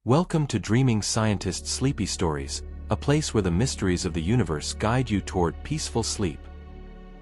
Welcome to Dreaming Scientist's Sleepy Stories, a place where the mysteries of the universe guide you toward peaceful sleep.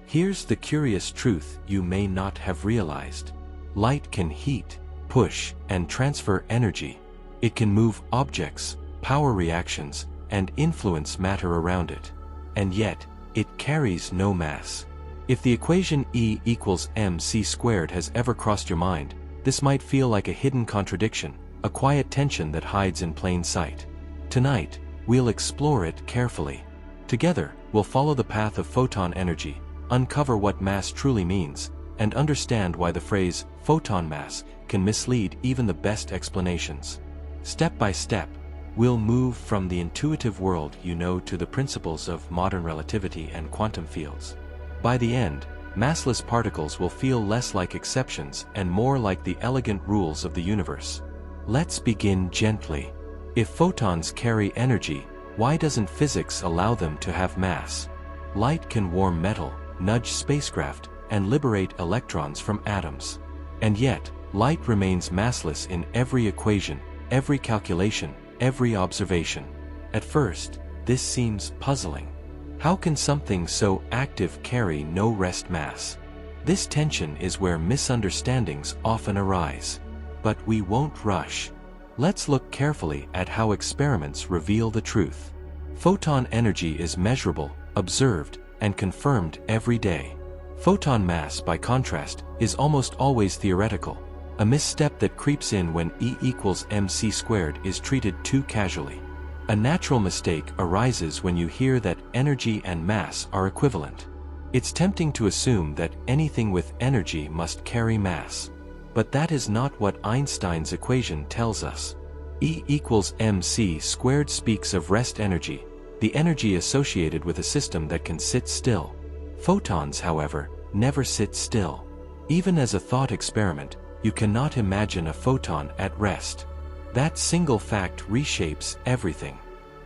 Here's the curious truth you may not have realized. Light can heat, push, and transfer energy. It can move objects, power reactions, and influence matter around it. And yet, it carries no mass. If the equation E equals mc squared has ever crossed your mind, this might feel like a hidden contradiction, a quiet tension that hides in plain sight. Tonight, we'll explore it carefully. Together, we'll follow the path of photon energy, uncover what mass truly means, and understand why the phrase photon mass can mislead even the best explanations. Step by step, we'll move from the intuitive world you know to the principles of modern relativity and quantum fields. By the end, massless particles will feel less like exceptions and more like the elegant rules of the universe. Let's begin gently. If photons carry energy, why doesn't physics allow them to have mass? Light can warm metal, nudge spacecraft, and liberate electrons from atoms. And yet, light remains massless in every equation, every calculation, every observation. At first, this seems puzzling. How can something so active carry no rest mass? This tension is where misunderstandings often arise. But we won't rush. Let's look carefully at how experiments reveal the truth. Photon energy is measurable, observed, and confirmed every day. Photon mass, by contrast, is almost always theoretical, a misstep that creeps in when E equals mc squared is treated too casually. A natural mistake arises when you hear that energy and mass are equivalent. It's tempting to assume that anything with energy must carry mass. But that is not what Einstein's equation tells us. E equals mc squared speaks of rest energy, the energy associated with a system that can sit still. Photons, however, never sit still. Even as a thought experiment, you cannot imagine a photon at rest. That single fact reshapes everything.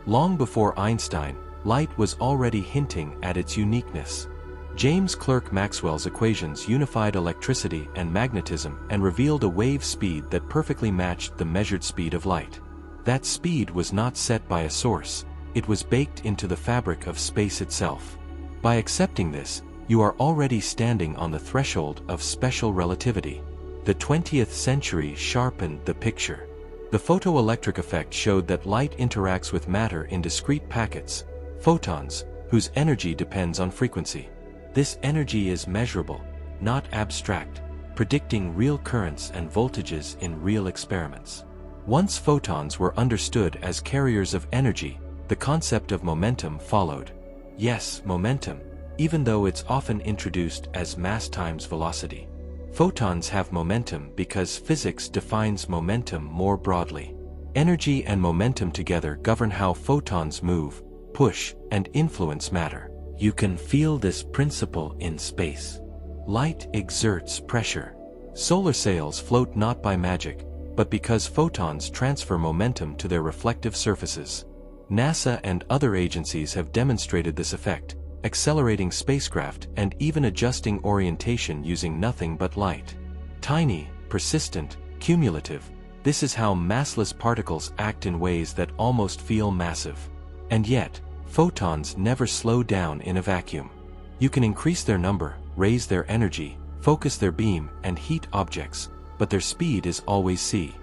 Long before Einstein, light was already hinting at its uniqueness. James Clerk Maxwell's equations unified electricity and magnetism and revealed a wave speed that perfectly matched the measured speed of light. That speed was not set by a source, it was baked into the fabric of space itself. By accepting this, you are already standing on the threshold of special relativity. The 20th century sharpened the picture. The photoelectric effect showed that light interacts with matter in discrete packets, photons, whose energy depends on frequency. This energy is measurable, not abstract, predicting real currents and voltages in real experiments. Once photons were understood as carriers of energy, the concept of momentum followed. Yes, momentum, even though it's often introduced as mass times velocity. Photons have momentum because physics defines momentum more broadly. Energy and momentum together govern how photons move, push, and influence matter. You can feel this principle in space. Light exerts pressure. Solar sails float not by magic, but because photons transfer momentum to their reflective surfaces. NASA and other agencies have demonstrated this effect, accelerating spacecraft and even adjusting orientation using nothing but light. Tiny, persistent, cumulative, this is how massless particles act in ways that almost feel massive. And yet, photons never slow down in a vacuum. You can increase their number, raise their energy, focus their beam, and heat objects, but their speed is always c.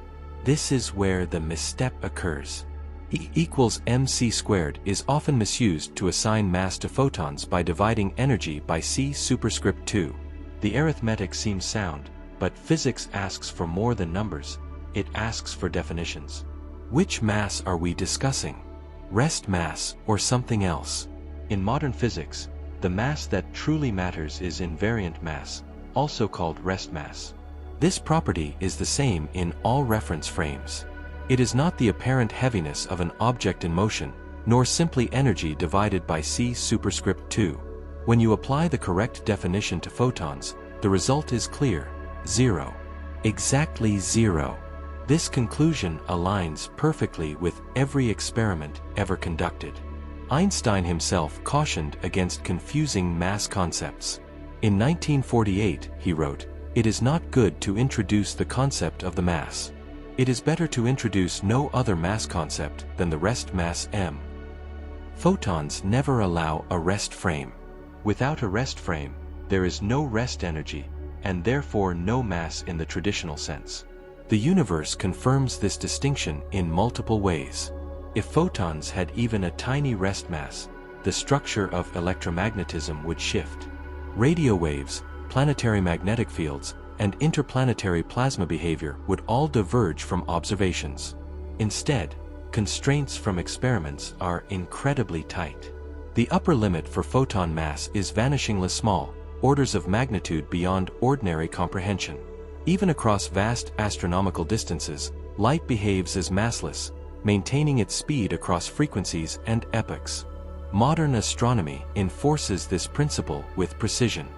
This is where the misstep occurs. E equals mc squared is often misused to assign mass to photons by dividing energy by c superscript 2. The arithmetic seems sound, but physics asks for more than numbers, it asks for definitions. Which mass are we discussing? Rest mass or something else? In modern physics, the mass that truly matters is invariant mass, also called rest mass. This property is the same in all reference frames. It is not the apparent heaviness of an object in motion, nor simply energy divided by c superscript 2. When you apply the correct definition to photons, the result is clear: 0. Exactly 0. This conclusion aligns perfectly with every experiment ever conducted. Einstein himself cautioned against confusing mass concepts. In 1948, he wrote, "It is not good to introduce the concept of the mass. It is better to introduce no other mass concept than the rest mass m. Photons never allow a rest frame. Without a rest frame, there is no rest energy, and therefore no mass in the traditional sense. The universe confirms this distinction in multiple ways. If photons had even a tiny rest mass, the structure of electromagnetism would shift. Radio waves, planetary magnetic fields, and interplanetary plasma behavior would all diverge from observations. Instead, constraints from experiments are incredibly tight. The upper limit for photon mass is vanishingly small, orders of magnitude beyond ordinary comprehension. Even across vast astronomical distances, light behaves as massless, maintaining its speed across frequencies and epochs. Modern astronomy enforces this principle with precision.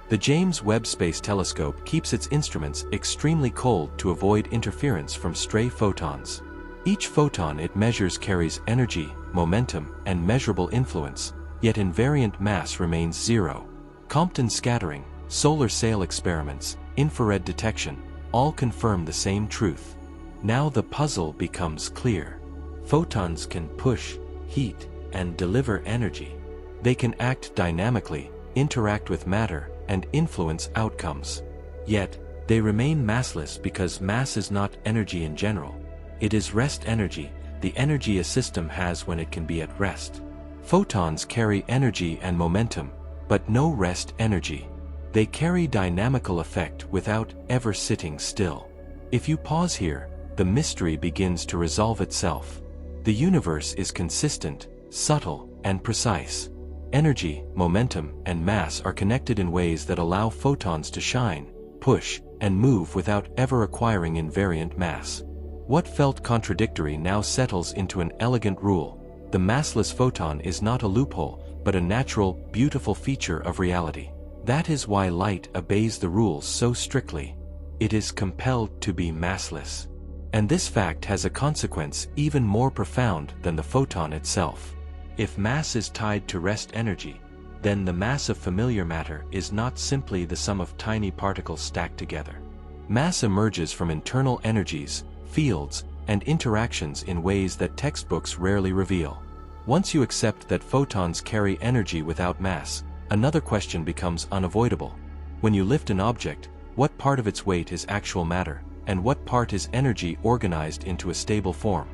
The James Webb Space Telescope keeps its instruments extremely cold to avoid interference from stray photons. Each photon it measures carries energy, momentum, and measurable influence, yet invariant mass remains zero. Compton scattering, solar sail experiments, infrared detection, all confirm the same truth. Now the puzzle becomes clear. Photons can push, heat, and deliver energy. They can act dynamically, interact with matter, and influence outcomes. Yet, they remain massless because mass is not energy in general. It is rest energy, the energy a system has when it can be at rest. Photons carry energy and momentum, but no rest energy. They carry dynamical effect without ever sitting still. If you pause here, the mystery begins to resolve itself. The universe is consistent, subtle, and precise. Energy, momentum, and mass are connected in ways that allow photons to shine, push, and move without ever acquiring invariant mass. What felt contradictory now settles into an elegant rule. The massless photon is not a loophole, but a natural, beautiful feature of reality. That is why light obeys the rules so strictly. It is compelled to be massless. And this fact has a consequence even more profound than the photon itself. If mass is tied to rest energy, then the mass of familiar matter is not simply the sum of tiny particles stacked together. Mass emerges from internal energies, fields, and interactions in ways that textbooks rarely reveal. Once you accept that photons carry energy without mass, another question becomes unavoidable. When you lift an object, what part of its weight is actual matter, and what part is energy organized into a stable form?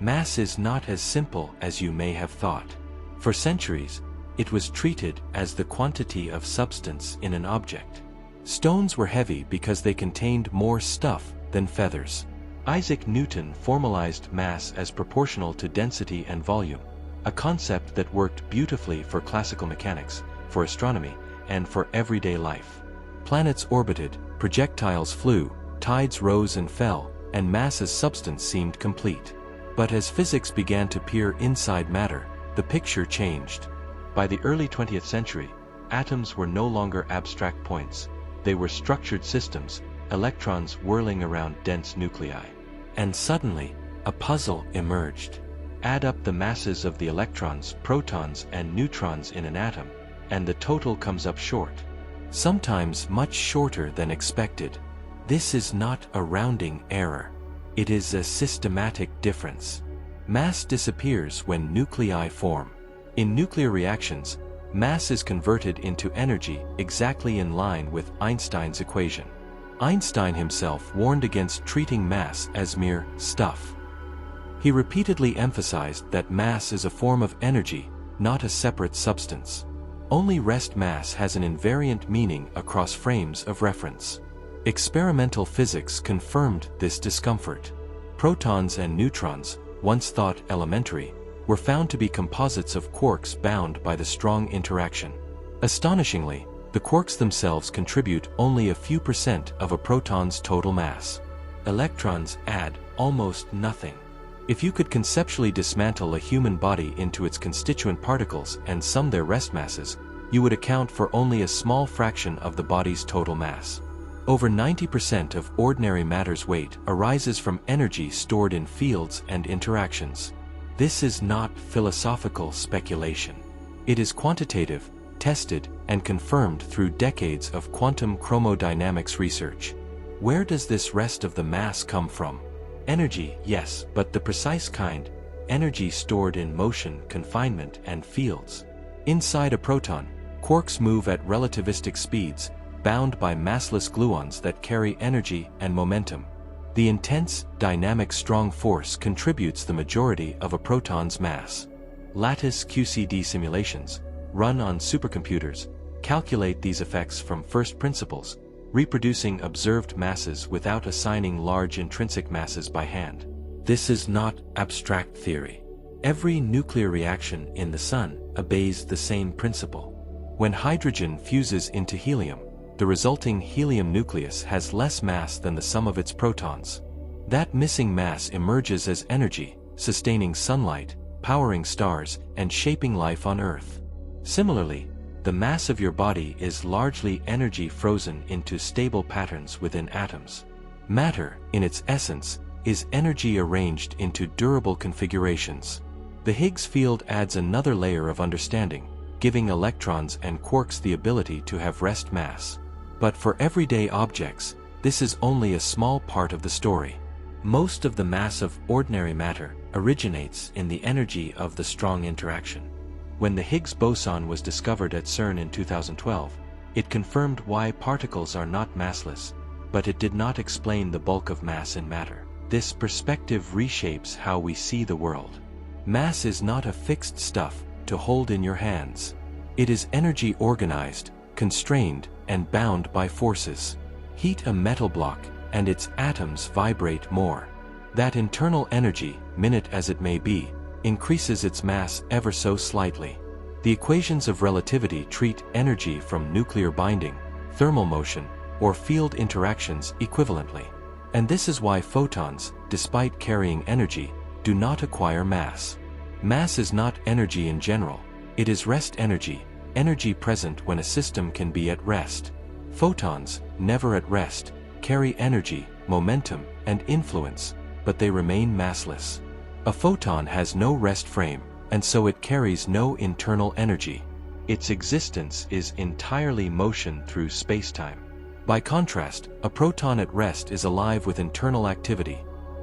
Mass is not as simple as you may have thought. For centuries, it was treated as the quantity of substance in an object. Stones were heavy because they contained more stuff than feathers. Isaac Newton formalized mass as proportional to density and volume, a concept that worked beautifully for classical mechanics, for astronomy, and for everyday life. Planets orbited, projectiles flew, tides rose and fell, and mass as substance seemed complete. But as physics began to peer inside matter, the picture changed. By the early 20th century, atoms were no longer abstract points. They were structured systems, electrons whirling around dense nuclei. And suddenly, a puzzle emerged. Add up the masses of the electrons, protons, and neutrons in an atom, and the total comes up short. Sometimes much shorter than expected. This is not a rounding error. It is a systematic difference. Mass disappears when nuclei form. In nuclear reactions, mass is converted into energy exactly in line with Einstein's equation. Einstein himself warned against treating mass as mere stuff. He repeatedly emphasized that mass is a form of energy, not a separate substance. Only rest mass has an invariant meaning across frames of reference. Experimental physics confirmed this discomfort. Protons and neutrons, once thought elementary, were found to be composites of quarks bound by the strong interaction. Astonishingly, the quarks themselves contribute only a few % of a proton's total mass. Electrons add almost nothing. If you could conceptually dismantle a human body into its constituent particles and sum their rest masses, you would account for only a small fraction of the body's total mass. Over 90% of ordinary matter's weight arises from energy stored in fields and interactions. This is not philosophical speculation. It is quantitative, tested, and confirmed through decades of quantum chromodynamics research. Where does this rest of the mass come from? Energy, yes, but the precise kind, energy stored in motion, confinement, and fields. Inside a proton, quarks move at relativistic speeds, bound by massless gluons that carry energy and momentum. The intense, dynamic strong force contributes the majority of a proton's mass. Lattice QCD simulations, run on supercomputers, calculate these effects from first principles, reproducing observed masses without assigning large intrinsic masses by hand. This is not abstract theory. Every nuclear reaction in the Sun obeys the same principle. When hydrogen fuses into helium, the resulting helium nucleus has less mass than the sum of its protons. That missing mass emerges as energy, sustaining sunlight, powering stars, and shaping life on Earth. Similarly, the mass of your body is largely energy frozen into stable patterns within atoms. Matter, in its essence, is energy arranged into durable configurations. The Higgs field adds another layer of understanding, giving electrons and quarks the ability to have rest mass. But for everyday objects, this is only a small part of the story. Most of the mass of ordinary matter originates in the energy of the strong interaction. When the Higgs boson was discovered at CERN in 2012, it confirmed why particles are not massless, but it did not explain the bulk of mass in matter. This perspective reshapes how we see the world. Mass is not a fixed stuff to hold in your hands. It is energy organized, constrained, and bound by forces. Heat a metal block, and its atoms vibrate more. That internal energy, minute as it may be, increases its mass ever so slightly. The equations of relativity treat energy from nuclear binding, thermal motion, or field interactions equivalently. And this is why photons, despite carrying energy, do not acquire mass. Mass is not energy in general, it is rest energy, energy present when a system can be at rest. Photons, never at rest, carry energy, momentum, and influence, but they remain massless. A photon has no rest frame, and so it carries no internal energy. Its existence is entirely motion through spacetime. By contrast, a proton at rest is alive with internal activity.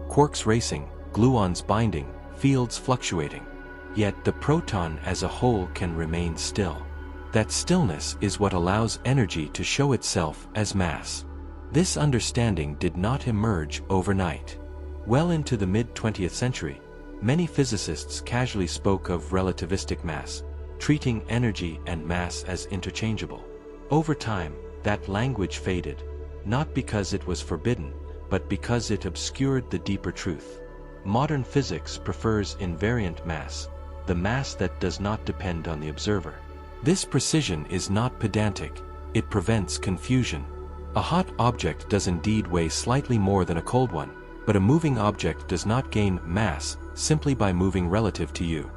Quarks racing, gluons binding, fields fluctuating. Yet the proton as a whole can remain still. That stillness is what allows energy to show itself as mass. This understanding did not emerge overnight. Well into the mid-20th century, many physicists casually spoke of relativistic mass, treating energy and mass as interchangeable. Over time, that language faded, not because it was forbidden, but because it obscured the deeper truth. Modern physics prefers invariant mass, the mass that does not depend on the observer. This precision is not pedantic, it prevents confusion. A hot object does indeed weigh slightly more than a cold one, but a moving object does not gain mass simply by moving relative to you.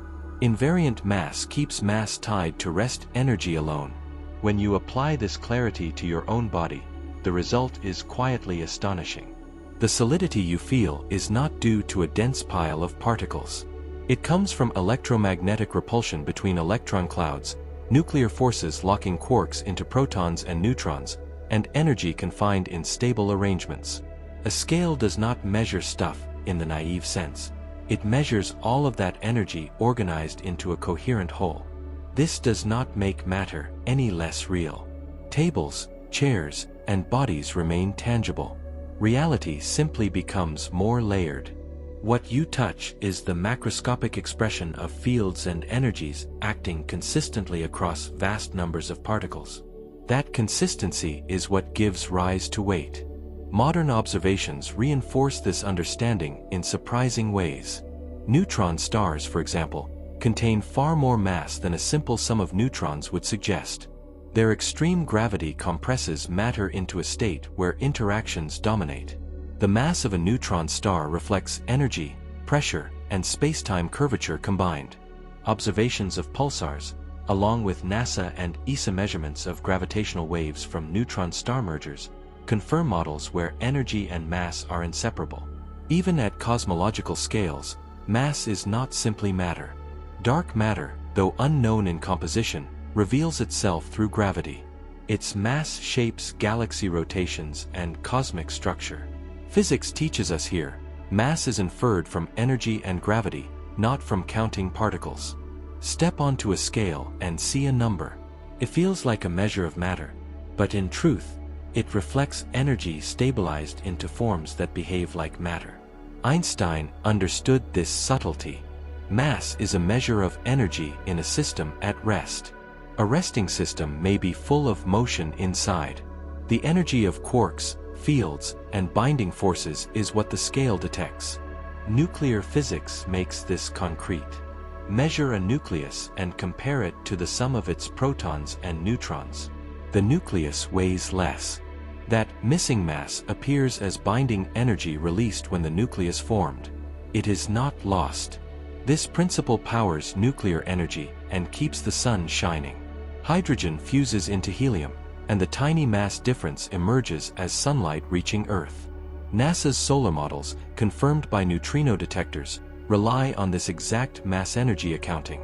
Invariant mass keeps mass tied to rest energy alone. When you apply this clarity to your own body, the result is quietly astonishing. The solidity you feel is not due to a dense pile of particles. It comes from electromagnetic repulsion between electron clouds, nuclear forces locking quarks into protons and neutrons, and energy confined in stable arrangements. A scale does not measure stuff in the naive sense. It measures all of that energy organized into a coherent whole. This does not make matter any less real. Tables, chairs, and bodies remain tangible. Reality simply becomes more layered. What you touch is the macroscopic expression of fields and energies acting consistently across vast numbers of particles. That consistency is what gives rise to weight. Modern observations reinforce this understanding in surprising ways. Neutron stars, for example, contain far more mass than a simple sum of neutrons would suggest. Their extreme gravity compresses matter into a state where interactions dominate. The mass of a neutron star reflects energy, pressure, and spacetime curvature combined. Observations of pulsars, along with NASA and ESA measurements of gravitational waves from neutron star mergers, confirm models where energy and mass are inseparable. Even at cosmological scales, mass is not simply matter. Dark matter, though unknown in composition, reveals itself through gravity. Its mass shapes galaxy rotations and cosmic structure. Physics teaches us here, Mass is inferred from energy and gravity, not from counting particles. Step onto a scale and see a number. It feels like a measure of matter, but in truth, it reflects energy stabilized into forms that behave like matter. Einstein understood this subtlety. Mass is a measure of energy in a system at rest. A resting system may be full of motion inside. The energy of quarks, fields, and binding forces is what the scale detects. Nuclear physics makes this concrete. Measure a nucleus and compare it to the sum of its protons and neutrons. The nucleus weighs less. That missing mass appears as binding energy released when the nucleus formed. It is not lost. This principle powers nuclear energy and keeps the sun shining. Hydrogen fuses into helium, and the tiny mass difference emerges as sunlight reaching Earth. NASA's solar models, confirmed by neutrino detectors, rely on this exact mass-energy accounting.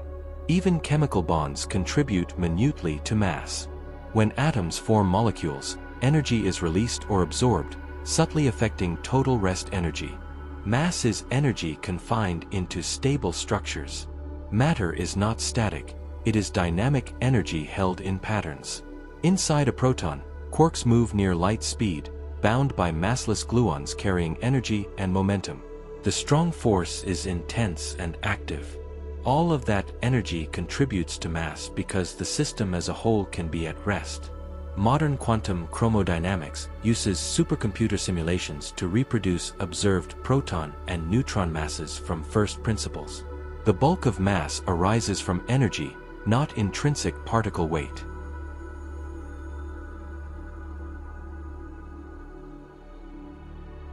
Even chemical bonds contribute minutely to mass. When atoms form molecules, energy is released or absorbed, subtly affecting total rest energy. Mass is energy confined into stable structures. Matter is not static, it is dynamic energy held in patterns. Inside a proton, quarks move near light speed, bound by massless gluons carrying energy and momentum. The strong force is intense and active. All of that energy contributes to mass because the system as a whole can be at rest. Modern quantum chromodynamics uses supercomputer simulations to reproduce observed proton and neutron masses from first principles. The bulk of mass arises from energy, not intrinsic particle weight.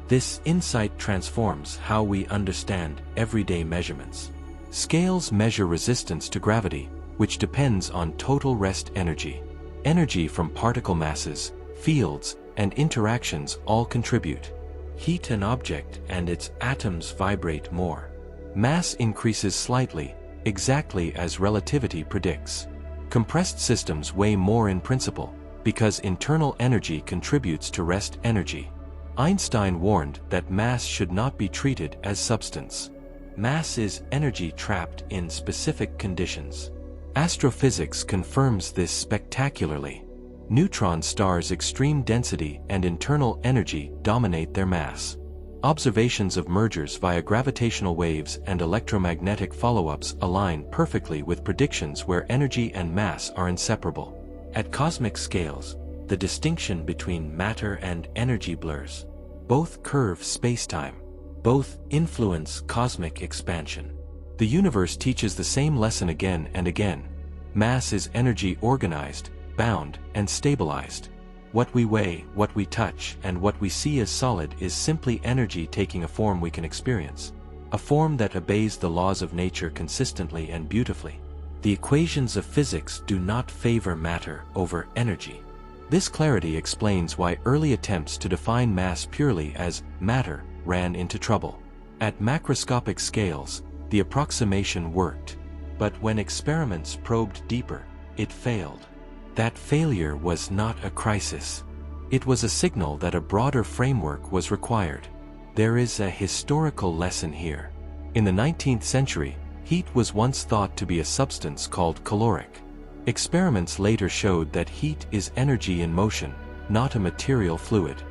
This insight transforms how we understand everyday measurements. Scales measure resistance to gravity, which depends on total rest energy. Energy from particle masses, fields, and interactions all contribute. Heat an object and its atoms vibrate more. Mass increases slightly, exactly as relativity predicts. Compressed systems weigh more in principle, because internal energy contributes to rest energy. Einstein warned that mass should not be treated as substance. Mass is energy trapped in specific conditions. Astrophysics confirms this spectacularly. Neutron stars' extreme density and internal energy dominate their mass. Observations of mergers via gravitational waves and electromagnetic follow-ups align perfectly with predictions where energy and mass are inseparable. At cosmic scales, the distinction between matter and energy blurs. Both curve spacetime. Both influence cosmic expansion. The universe teaches the same lesson again and again. Mass is energy organized, bound, and stabilized. What we weigh, what we touch, and what we see as solid is simply energy taking a form we can experience. A form that obeys the laws of nature consistently and beautifully. The equations of physics do not favor matter over energy. This clarity explains why early attempts to define mass purely as matter ran into trouble. At macroscopic scales, the approximation worked. But when experiments probed deeper, it failed. That failure was not a crisis. It was a signal that a broader framework was required. There is a historical lesson here. In the 19th century, heat was once thought to be a substance called caloric. Experiments later showed that heat is energy in motion, not a material fluid.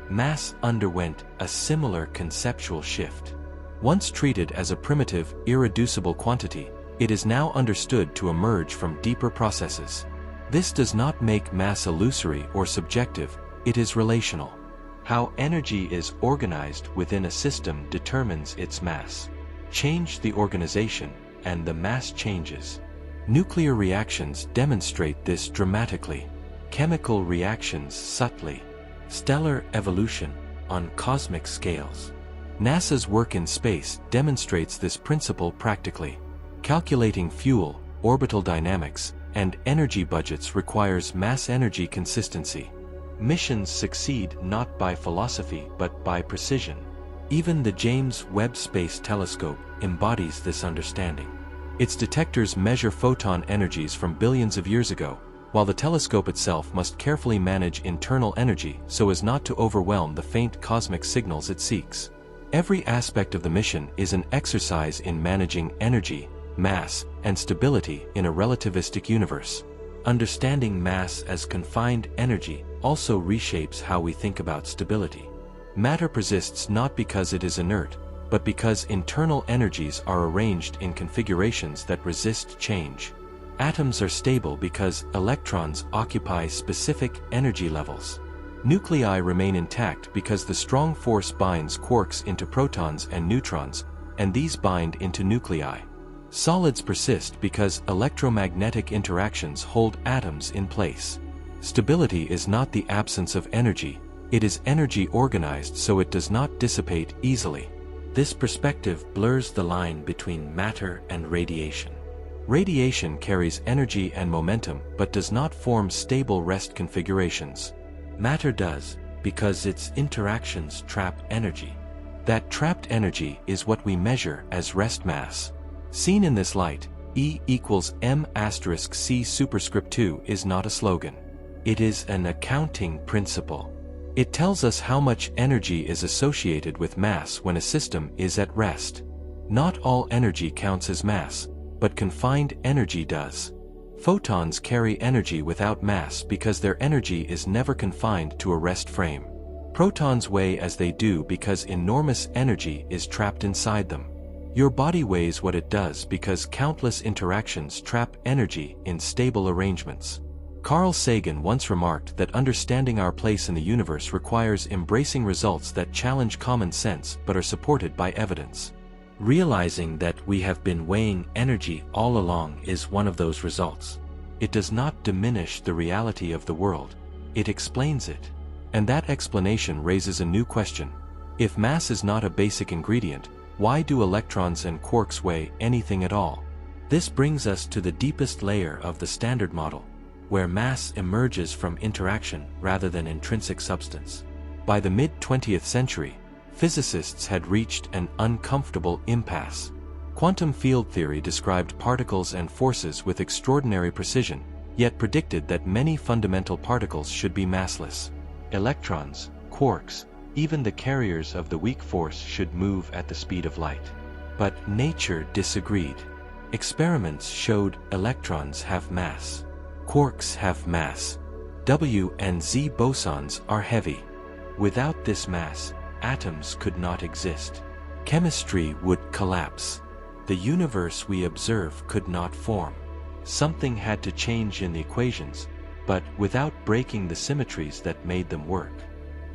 Mass underwent a similar conceptual shift. Once treated as a primitive, irreducible quantity, it is now understood to emerge from deeper processes. This does not make mass illusory or subjective, it is relational. How energy is organized within a system determines its mass. Change the organization, and the mass changes. Nuclear reactions demonstrate this dramatically. Chemical reactions subtly. Stellar evolution on cosmic scales. NASA's work in space demonstrates this principle practically. Calculating fuel, orbital dynamics, and energy budgets requires mass-energy consistency. Missions succeed not by philosophy but by precision. Even the James Webb Space Telescope embodies this understanding. Its detectors measure photon energies from billions of years ago, while the telescope itself must carefully manage internal energy so as not to overwhelm the faint cosmic signals it seeks. Every aspect of the mission is an exercise in managing energy, mass, and stability in a relativistic universe. Understanding mass as confined energy also reshapes how we think about stability. Matter persists not because it is inert, but because internal energies are arranged in configurations that resist change. Atoms are stable because electrons occupy specific energy levels. Nuclei remain intact because the strong force binds quarks into protons and neutrons, and these bind into nuclei. Solids persist because electromagnetic interactions hold atoms in place. Stability is not the absence of energy, it is energy organized so it does not dissipate easily. This perspective blurs the line between matter and radiation. Radiation carries energy and momentum but does not form stable rest configurations. Matter does, because its interactions trap energy. That trapped energy is what we measure as rest mass. Seen in this light, E equals m*c superscript 2 is not a slogan. It is an accounting principle. It tells us how much energy is associated with mass when a system is at rest. Not all energy counts as mass, but confined energy does. Photons carry energy without mass because their energy is never confined to a rest frame. Protons weigh as they do because enormous energy is trapped inside them. Your body weighs what it does because countless interactions trap energy in stable arrangements. Carl Sagan once remarked that understanding our place in the universe requires embracing results that challenge common sense but are supported by evidence. Realizing that we have been weighing energy all along is one of those results. It does not diminish the reality of the world, it explains it. And that explanation raises a new question. If mass is not a basic ingredient, why do electrons and quarks weigh anything at all? This brings us to the deepest layer of the Standard Model, where mass emerges from interaction rather than intrinsic substance. By the mid-20th century, physicists had reached an uncomfortable impasse. Quantum field theory described particles and forces with extraordinary precision, yet predicted that many fundamental particles should be massless. Electrons, quarks, even the carriers of the weak force should move at the speed of light. But nature disagreed. Experiments showed electrons have mass. Quarks have mass. W and Z bosons are heavy. Without this mass, atoms could not exist. Chemistry would collapse. The universe we observe could not form. Something had to change in the equations, but without breaking the symmetries that made them work.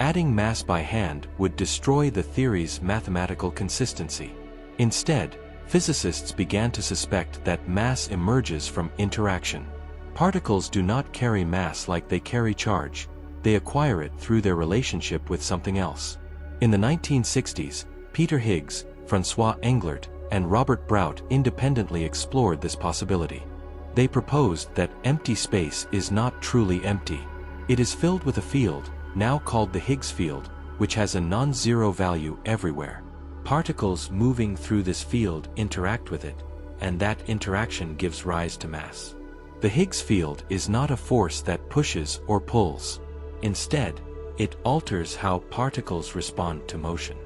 Adding mass by hand would destroy the theory's mathematical consistency. Instead, physicists began to suspect that mass emerges from interaction. Particles do not carry mass like they carry charge, they acquire it through their relationship with something else. In the 1960s, Peter Higgs, François Englert, and Robert Brout independently explored this possibility. They proposed that empty space is not truly empty. It is filled with a field, now called the Higgs field, which has a non-zero value everywhere. Particles moving through this field interact with it, and that interaction gives rise to mass. The Higgs field is not a force that pushes or pulls. Instead, it alters how particles respond to motion.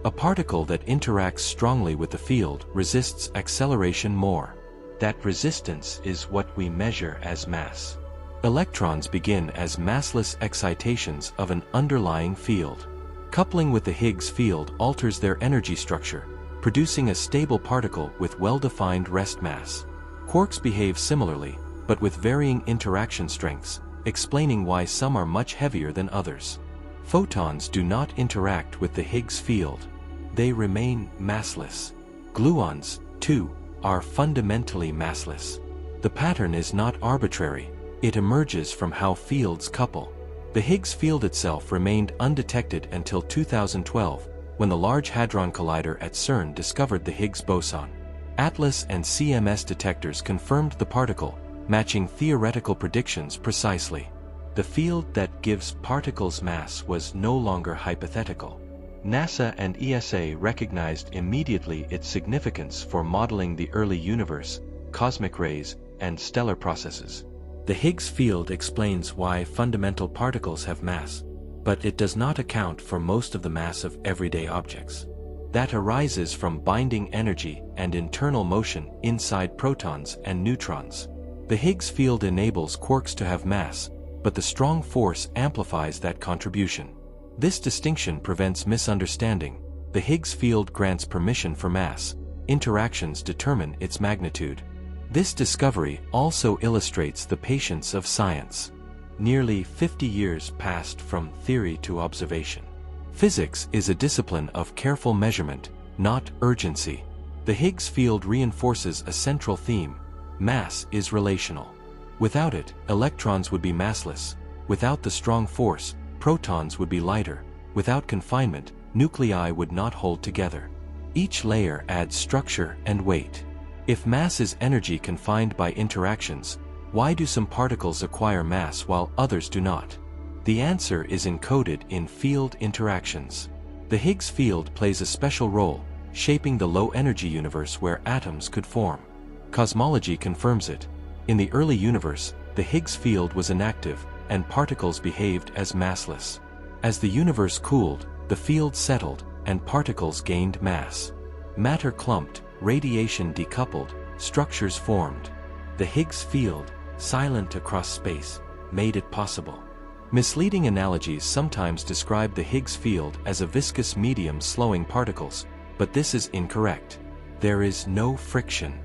A particle that interacts strongly with the field resists acceleration more. That resistance is what we measure as mass. Electrons begin as massless excitations of an underlying field. Coupling with the Higgs field alters their energy structure, producing a stable particle with well-defined rest mass. Quarks behave similarly, but with varying interaction strengths, explaining why some are much heavier than others. Photons do not interact with the Higgs field. They remain massless. Gluons, too, are fundamentally massless. The pattern is not arbitrary. It emerges from how fields couple. The Higgs field itself remained undetected until 2012, when the Large Hadron Collider at CERN discovered the Higgs boson. ATLAS and CMS detectors confirmed the particle, matching theoretical predictions precisely. The field that gives particles mass was no longer hypothetical. NASA and ESA recognized immediately its significance for modeling the early universe, cosmic rays, and stellar processes. The Higgs field explains why fundamental particles have mass, but it does not account for most of the mass of everyday objects. that arises from binding energy and internal motion inside protons and neutrons. The Higgs field enables quarks to have mass, but the strong force amplifies that contribution. This distinction prevents misunderstanding. The Higgs field grants permission for mass. Interactions determine its magnitude. This discovery also illustrates the patience of science. Nearly 50 years passed from theory to observation. Physics is a discipline of careful measurement, not urgency. The Higgs field reinforces a central theme: mass is relational. Without it, electrons would be massless. Without the strong force, protons would be lighter. Without confinement, nuclei would not hold together. Each layer adds structure and weight. If mass is energy confined by interactions, why do some particles acquire mass while others do not? The answer is encoded in field interactions. The Higgs field plays a special role, shaping the low-energy universe where atoms could form. Cosmology confirms it. In the early universe, the Higgs field was inactive, and particles behaved as massless. As the universe cooled, the field settled, and particles gained mass. Matter clumped, radiation decoupled, structures formed. The Higgs field, silent across space, made it possible. Misleading analogies sometimes describe the Higgs field as a viscous medium slowing particles, but this is incorrect. There is no friction.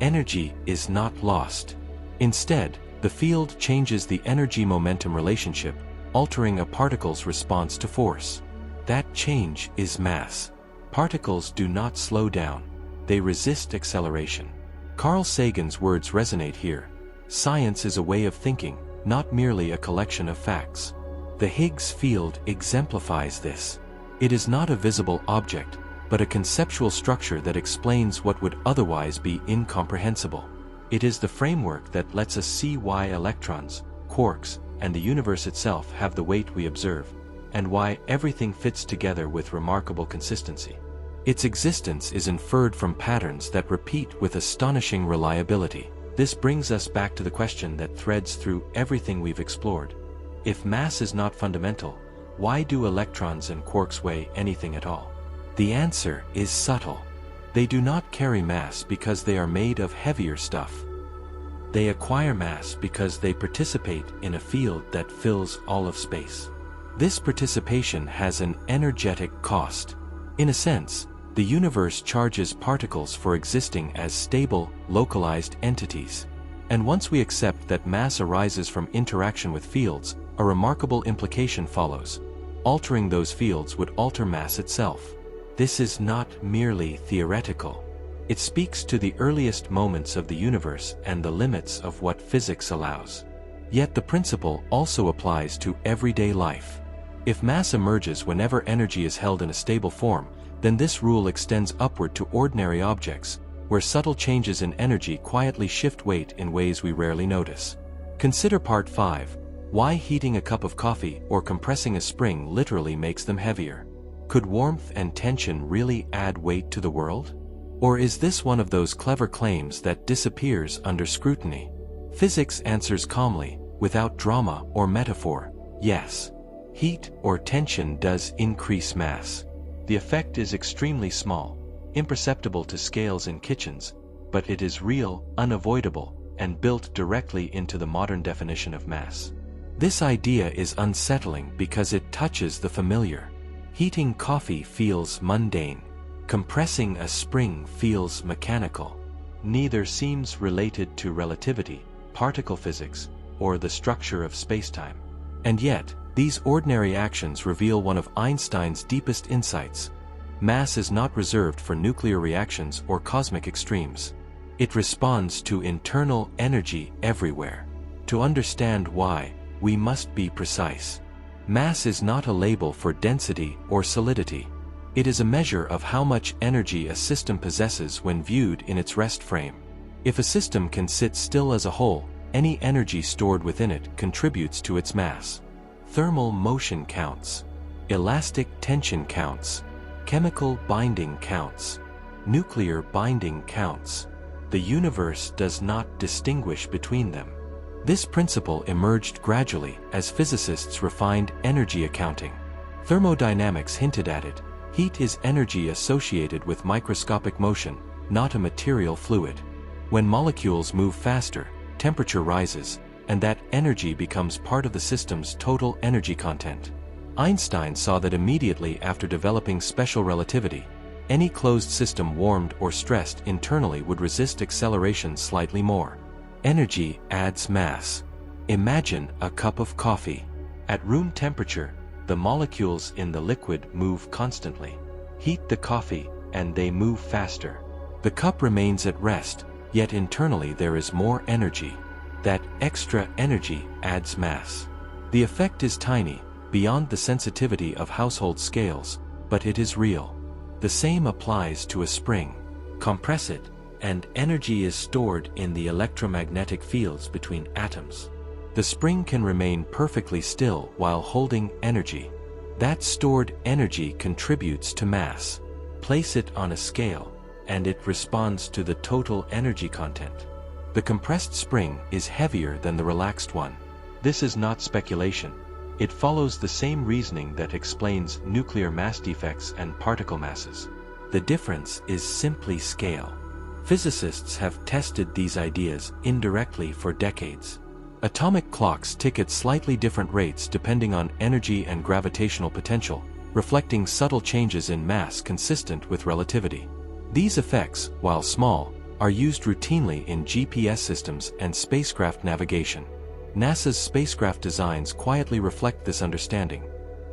Energy is not lost. Instead, the field changes the energy-momentum relationship, altering a particle's response to force. That change is mass. Particles do not slow down. They resist acceleration. Carl Sagan's words resonate here. Science is a way of thinking, not merely a collection of facts. The Higgs field exemplifies this. It is not a visible object, but a conceptual structure that explains what would otherwise be incomprehensible. It is the framework that lets us see why electrons, quarks, and the universe itself have the weight we observe, and why everything fits together with remarkable consistency. Its existence is inferred from patterns that repeat with astonishing reliability. This brings us back to the question that threads through everything we've explored. If mass is not fundamental, why do electrons and quarks weigh anything at all? The answer is subtle. They do not carry mass because they are made of heavier stuff. They acquire mass because they participate in a field that fills all of space. This participation has an energetic cost. In a sense, the universe charges particles for existing as stable, localized entities. And once we accept that mass arises from interaction with fields, a remarkable implication follows. Altering those fields would alter mass itself. This is not merely theoretical. It speaks to the earliest moments of the universe and the limits of what physics allows. Yet the principle also applies to everyday life. If mass emerges whenever energy is held in a stable form, then this rule extends upward to ordinary objects, where subtle changes in energy quietly shift weight in ways we rarely notice. Consider Part 5. Why heating a cup of coffee or compressing a spring literally makes them heavier. Could warmth and tension really add weight to the world? Or is this one of those clever claims that disappears under scrutiny? Physics answers calmly, without drama or metaphor, yes. Heat or tension does increase mass. The effect is extremely small, imperceptible to scales in kitchens, but it is real, unavoidable, and built directly into the modern definition of mass. This idea is unsettling because it touches the familiar. Heating coffee feels mundane. Compressing a spring feels mechanical. Neither seems related to relativity, particle physics, or the structure of spacetime. And yet, these ordinary actions reveal one of Einstein's deepest insights. Mass is not reserved for nuclear reactions or cosmic extremes. It responds to internal energy everywhere. To understand why, we must be precise. Mass is not a label for density or solidity. It is a measure of how much energy a system possesses when viewed in its rest frame. If a system can sit still as a whole, any energy stored within it contributes to its mass. Thermal motion counts. Elastic tension counts. Chemical binding counts. Nuclear binding counts. The universe does not distinguish between them. This principle emerged gradually as physicists refined energy accounting. Thermodynamics hinted at it. Heat is energy associated with microscopic motion, not a material fluid. When molecules move faster, temperature rises, and that energy becomes part of the system's total energy content. Einstein saw that immediately after developing special relativity. Any closed system warmed or stressed internally would resist acceleration slightly more. Energy adds mass. Imagine a cup of coffee. At room temperature, the molecules in the liquid move constantly. Heat the coffee, and they move faster. The cup remains at rest, yet internally there is more energy. That extra energy adds mass. The effect is tiny, beyond the sensitivity of household scales, but it is real. The same applies to a spring. Compress it, and energy is stored in the electromagnetic fields between atoms. The spring can remain perfectly still while holding energy. That stored energy contributes to mass. Place it on a scale, and it responds to the total energy content. The compressed spring is heavier than the relaxed one. This is not speculation. It follows the same reasoning that explains nuclear mass defects and particle masses. The difference is simply scale. Physicists have tested these ideas indirectly for decades. Atomic clocks tick at slightly different rates depending on energy and gravitational potential, reflecting subtle changes in mass consistent with relativity. These effects, while small, are used routinely in GPS systems and spacecraft navigation. NASA's spacecraft designs quietly reflect this understanding.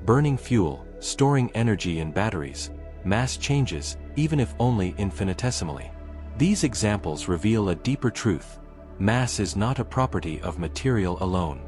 Burning fuel, storing energy in batteries, mass changes, even if only infinitesimally. These examples reveal a deeper truth. Mass is not a property of material alone.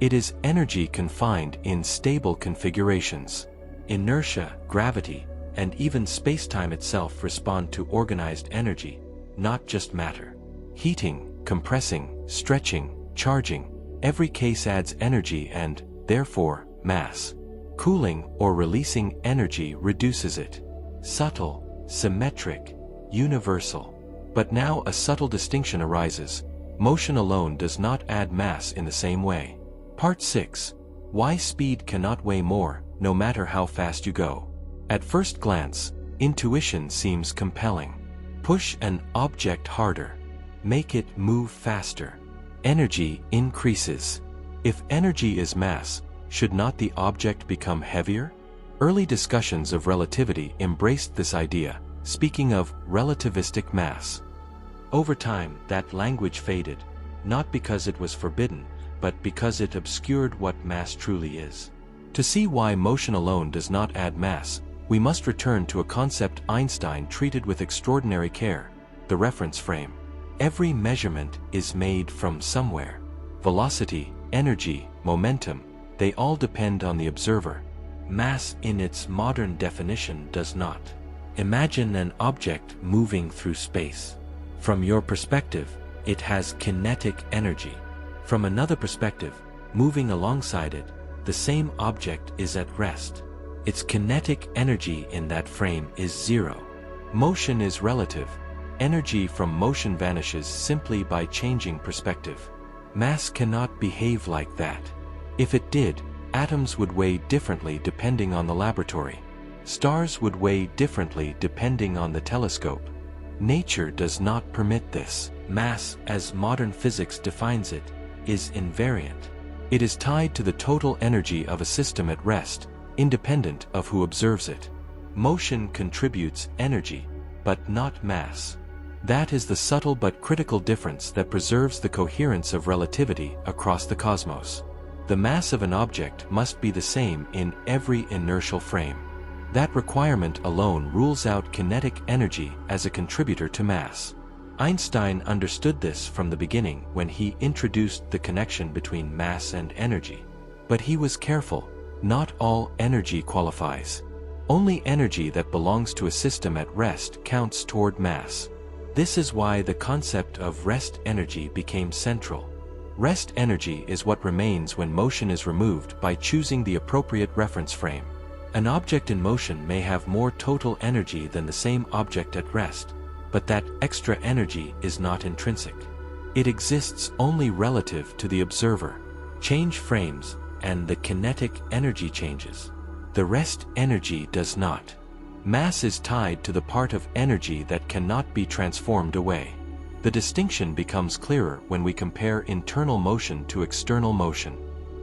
It is energy confined in stable configurations. Inertia, gravity, and even spacetime itself respond to organized energy, not just matter. Heating, compressing, stretching, charging, every case adds energy and, therefore, mass. Cooling or releasing energy reduces it. Subtle, symmetric, universal. But now a subtle distinction arises. Motion alone does not add mass in the same way. Part 6. Why speed cannot weigh more, no matter how fast you go. At first glance, intuition seems compelling. Push an object harder. Make it move faster. Energy increases. If energy is mass, should not the object become heavier? Early discussions of relativity embraced this idea, speaking of relativistic mass. Over time, that language faded, not because it was forbidden, but because it obscured what mass truly is. To see why motion alone does not add mass, we must return to a concept Einstein treated with extraordinary care: the reference frame. Every measurement is made from somewhere. Velocity, energy, momentum, they all depend on the observer. Mass in its modern definition does not. Imagine an object moving through space. From your perspective, it has kinetic energy. From another perspective, moving alongside it, the same object is at rest. Its kinetic energy in that frame is zero. Motion is relative. Energy from motion vanishes simply by changing perspective. Mass cannot behave like that. If it did, atoms would weigh differently depending on the laboratory. Stars would weigh differently depending on the telescope. Nature does not permit this. Mass, as modern physics defines it, is invariant. It is tied to the total energy of a system at rest, independent of who observes it. Motion contributes energy, but not mass. That is the subtle but critical difference that preserves the coherence of relativity across the cosmos. The mass of an object must be the same in every inertial frame. That requirement alone rules out kinetic energy as a contributor to mass. Einstein understood this from the beginning when he introduced the connection between mass and energy. But he was careful. Not all energy qualifies. Only energy that belongs to a system at rest counts toward mass. This is why the concept of rest energy became central. Rest energy is what remains when motion is removed by choosing the appropriate reference frame. An object in motion may have more total energy than the same object at rest, but that extra energy is not intrinsic. It exists only relative to the observer. Change frames, and the kinetic energy changes. The rest energy does not. Mass is tied to the part of energy that cannot be transformed away. The distinction becomes clearer when we compare internal motion to external motion.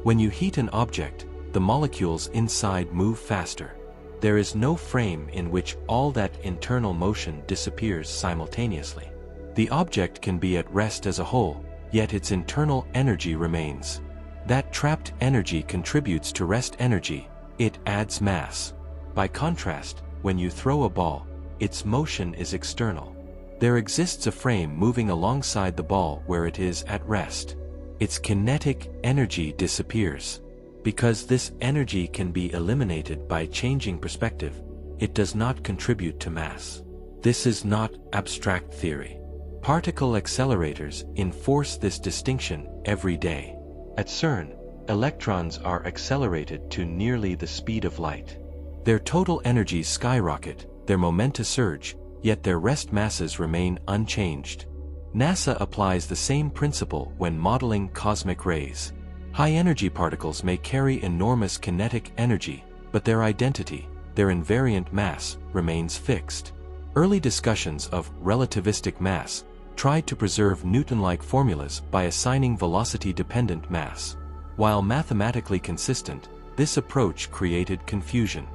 When you heat an object, the molecules inside move faster. There is no frame in which all that internal motion disappears simultaneously. The object can be at rest as a whole, yet its internal energy remains. That trapped energy contributes to rest energy, it adds mass. By contrast, when you throw a ball, its motion is external. There exists a frame moving alongside the ball where it is at rest. Its kinetic energy disappears. Because this energy can be eliminated by changing perspective, it does not contribute to mass. This is not abstract theory. Particle accelerators enforce this distinction every day. At CERN, electrons are accelerated to nearly the speed of light. Their total energies skyrocket, their momenta surge, yet their rest masses remain unchanged. NASA applies the same principle when modeling cosmic rays. High-energy particles may carry enormous kinetic energy, but their identity, their invariant mass, remains fixed. Early discussions of relativistic mass tried to preserve Newton-like formulas by assigning velocity-dependent mass. While mathematically consistent, this approach created confusion.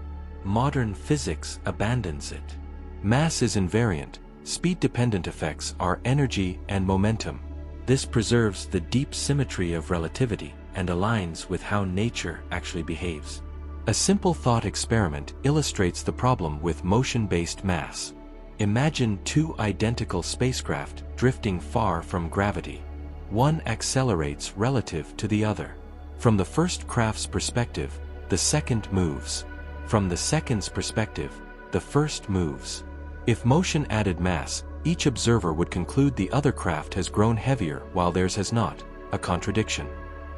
Modern physics abandons it. Mass is invariant, speed-dependent effects are energy and momentum. This preserves the deep symmetry of relativity and aligns with how nature actually behaves. A simple thought experiment illustrates the problem with motion-based mass. Imagine two identical spacecraft drifting far from gravity. One accelerates relative to the other. From the first craft's perspective, the second moves. From the second's perspective, the first moves. If motion added mass, each observer would conclude the other craft has grown heavier while theirs has not, a contradiction.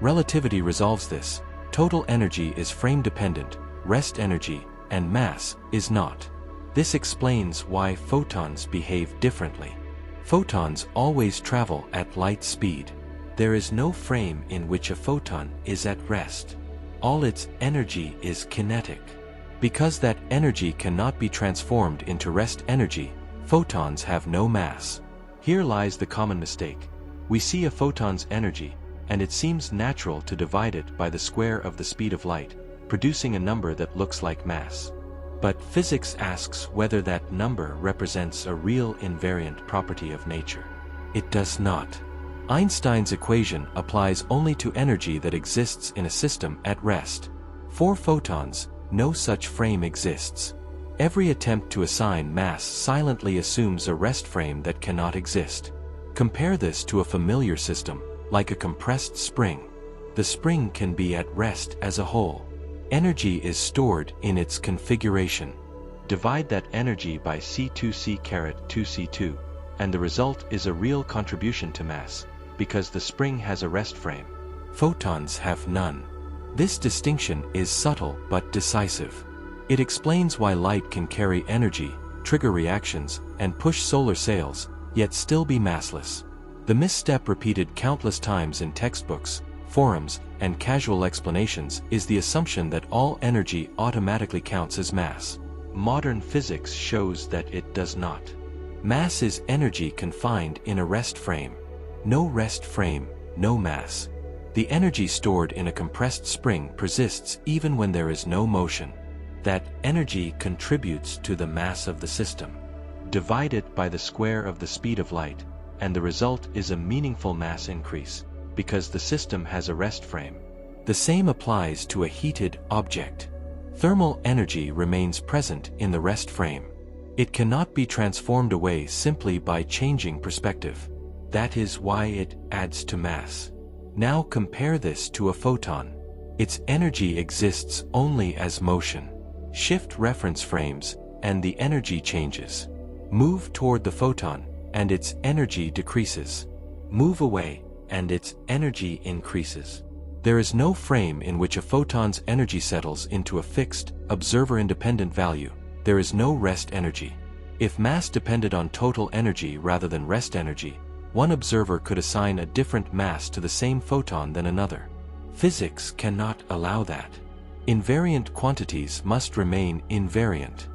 Relativity resolves this. Total energy is frame-dependent, rest energy, and mass is not. This explains why photons behave differently. Photons always travel at light speed. There is no frame in which a photon is at rest. All its energy is kinetic. Because that energy cannot be transformed into rest energy, photons have no mass. Here lies the common mistake. We see a photon's energy, and it seems natural to divide it by the square of the speed of light, producing a number that looks like mass. But physics asks whether that number represents a real invariant property of nature. It does not. Einstein's equation applies only to energy that exists in a system at rest. For photons, no such frame exists. Every attempt to assign mass silently assumes a rest frame that cannot exist. Compare this to a familiar system, like a compressed spring. The spring can be at rest as a whole. Energy is stored in its configuration. Divide that energy by C2C2C2, and the result is a real contribution to mass, because the spring has a rest frame. Photons have none. This distinction is subtle but decisive. It explains why light can carry energy, trigger reactions, and push solar sails, yet still be massless. The misstep repeated countless times in textbooks, forums, and casual explanations is the assumption that all energy automatically counts as mass. Modern physics shows that it does not. Mass is energy confined in a rest frame. No rest frame, no mass. The energy stored in a compressed spring persists even when there is no motion. That energy contributes to the mass of the system. Divide it by the square of the speed of light, and the result is a meaningful mass increase, because the system has a rest frame. The same applies to a heated object. Thermal energy remains present in the rest frame. It cannot be transformed away simply by changing perspective. That is why it adds to mass. Now compare this to a photon. Its energy exists only as motion. Shift reference frames, and the energy changes. Move toward the photon, and its energy decreases. Move away, and its energy increases. There is no frame in which a photon's energy settles into a fixed, observer-independent value. There is no rest energy. If mass depended on total energy rather than rest energy, one observer could assign a different mass to the same photon than another. Physics cannot allow that. Invariant quantities must remain invariant.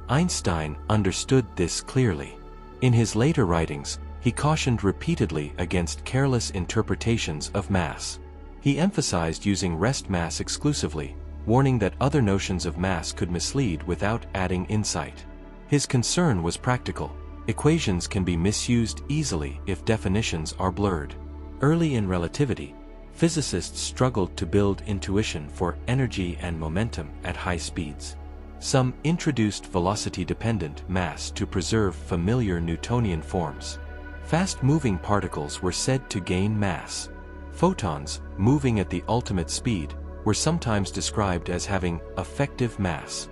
Einstein understood this clearly. In his later writings, he cautioned repeatedly against careless interpretations of mass. He emphasized using rest mass exclusively, warning that other notions of mass could mislead without adding insight. His concern was practical. Equations can be misused easily if definitions are blurred. Early in relativity, physicists struggled to build intuition for energy and momentum at high speeds. Some introduced velocity-dependent mass to preserve familiar Newtonian forms. Fast-moving particles were said to gain mass. Photons, moving at the ultimate speed, were sometimes described as having effective mass.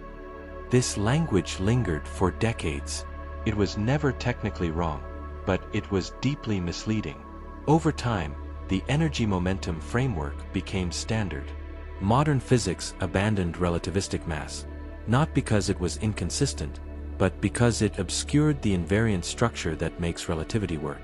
This language lingered for decades. It was never technically wrong, but it was deeply misleading. Over time, the energy-momentum framework became standard. Modern physics abandoned relativistic mass, not because it was inconsistent, but because it obscured the invariant structure that makes relativity work.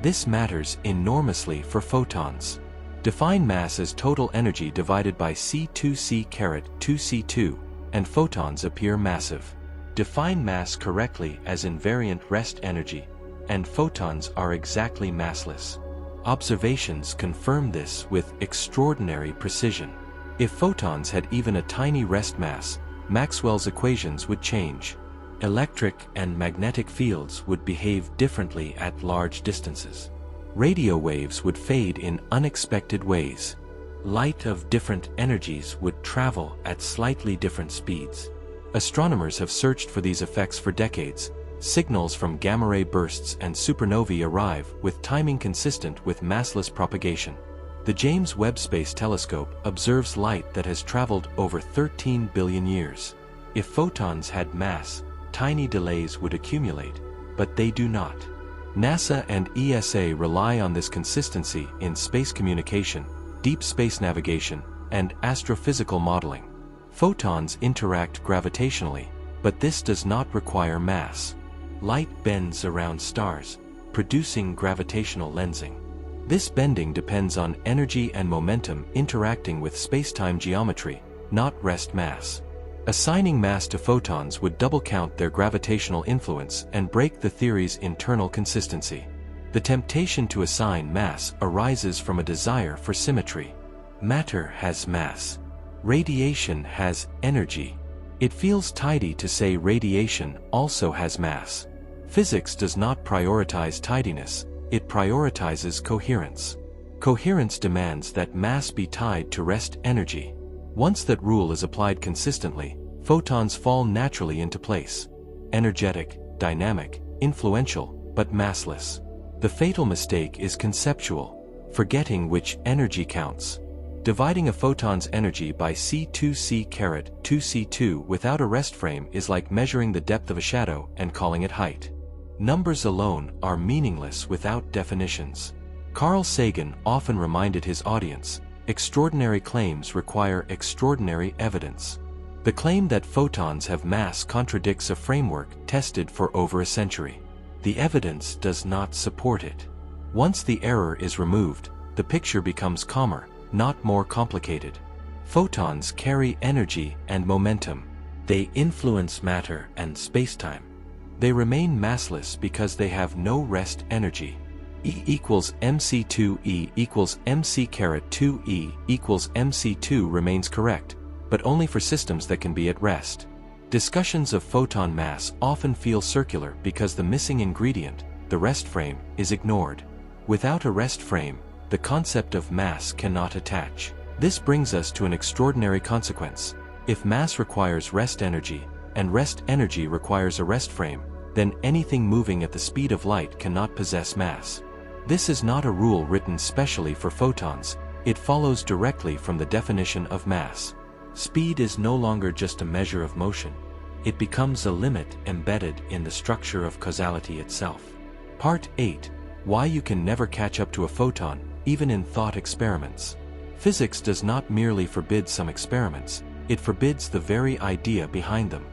This matters enormously for photons. Define mass as total energy divided by C2C2C2, and photons appear massive. Define mass correctly as invariant rest energy, and photons are exactly massless. Observations confirm this with extraordinary precision. If photons had even a tiny rest mass, Maxwell's equations would change. Electric and magnetic fields would behave differently at large distances. Radio waves would fade in unexpected ways. Light of different energies would travel at slightly different speeds. Astronomers have searched for these effects for decades. Signals from gamma-ray bursts and supernovae arrive with timing consistent with massless propagation. The James Webb Space Telescope observes light that has traveled over 13 billion years. If photons had mass, tiny delays would accumulate, but they do not. NASA and ESA rely on this consistency in space communication, deep space navigation, and astrophysical modeling. Photons interact gravitationally, but this does not require mass. Light bends around stars, producing gravitational lensing. This bending depends on energy and momentum interacting with spacetime geometry, not rest mass. Assigning mass to photons would double-count their gravitational influence and break the theory's internal consistency. The temptation to assign mass arises from a desire for symmetry. Matter has mass. Radiation has energy. It feels tidy to say radiation also has mass. Physics does not prioritize tidiness, it prioritizes coherence. Coherence demands that mass be tied to rest energy. Once that rule is applied consistently, photons fall naturally into place. Energetic, dynamic, influential, but massless. The fatal mistake is conceptual, forgetting which energy counts. Dividing a photon's energy by C2C2C2 without a rest frame is like measuring the depth of a shadow and calling it height. Numbers alone are meaningless without definitions. Carl Sagan often reminded his audience, extraordinary claims require extraordinary evidence. The claim that photons have mass contradicts a framework tested for over a century. The evidence does not support it. Once the error is removed, the picture becomes calmer, not more complicated. Photons carry energy and momentum. They influence matter and spacetime. They remain massless because they have no rest energy. E equals mc2 E equals mc2 E equals mc2 remains correct, but only for systems that can be at rest. Discussions of photon mass often feel circular because the missing ingredient, the rest frame, is ignored. Without a rest frame, the concept of mass cannot attach. This brings us to an extraordinary consequence. If mass requires rest energy, and rest energy requires a rest frame, then anything moving at the speed of light cannot possess mass. This is not a rule written specially for photons, it follows directly from the definition of mass. Speed is no longer just a measure of motion. It becomes a limit embedded in the structure of causality itself. Part 8. Why you can never catch up to a photon, even in thought experiments. Physics does not merely forbid some experiments, it forbids the very idea behind them.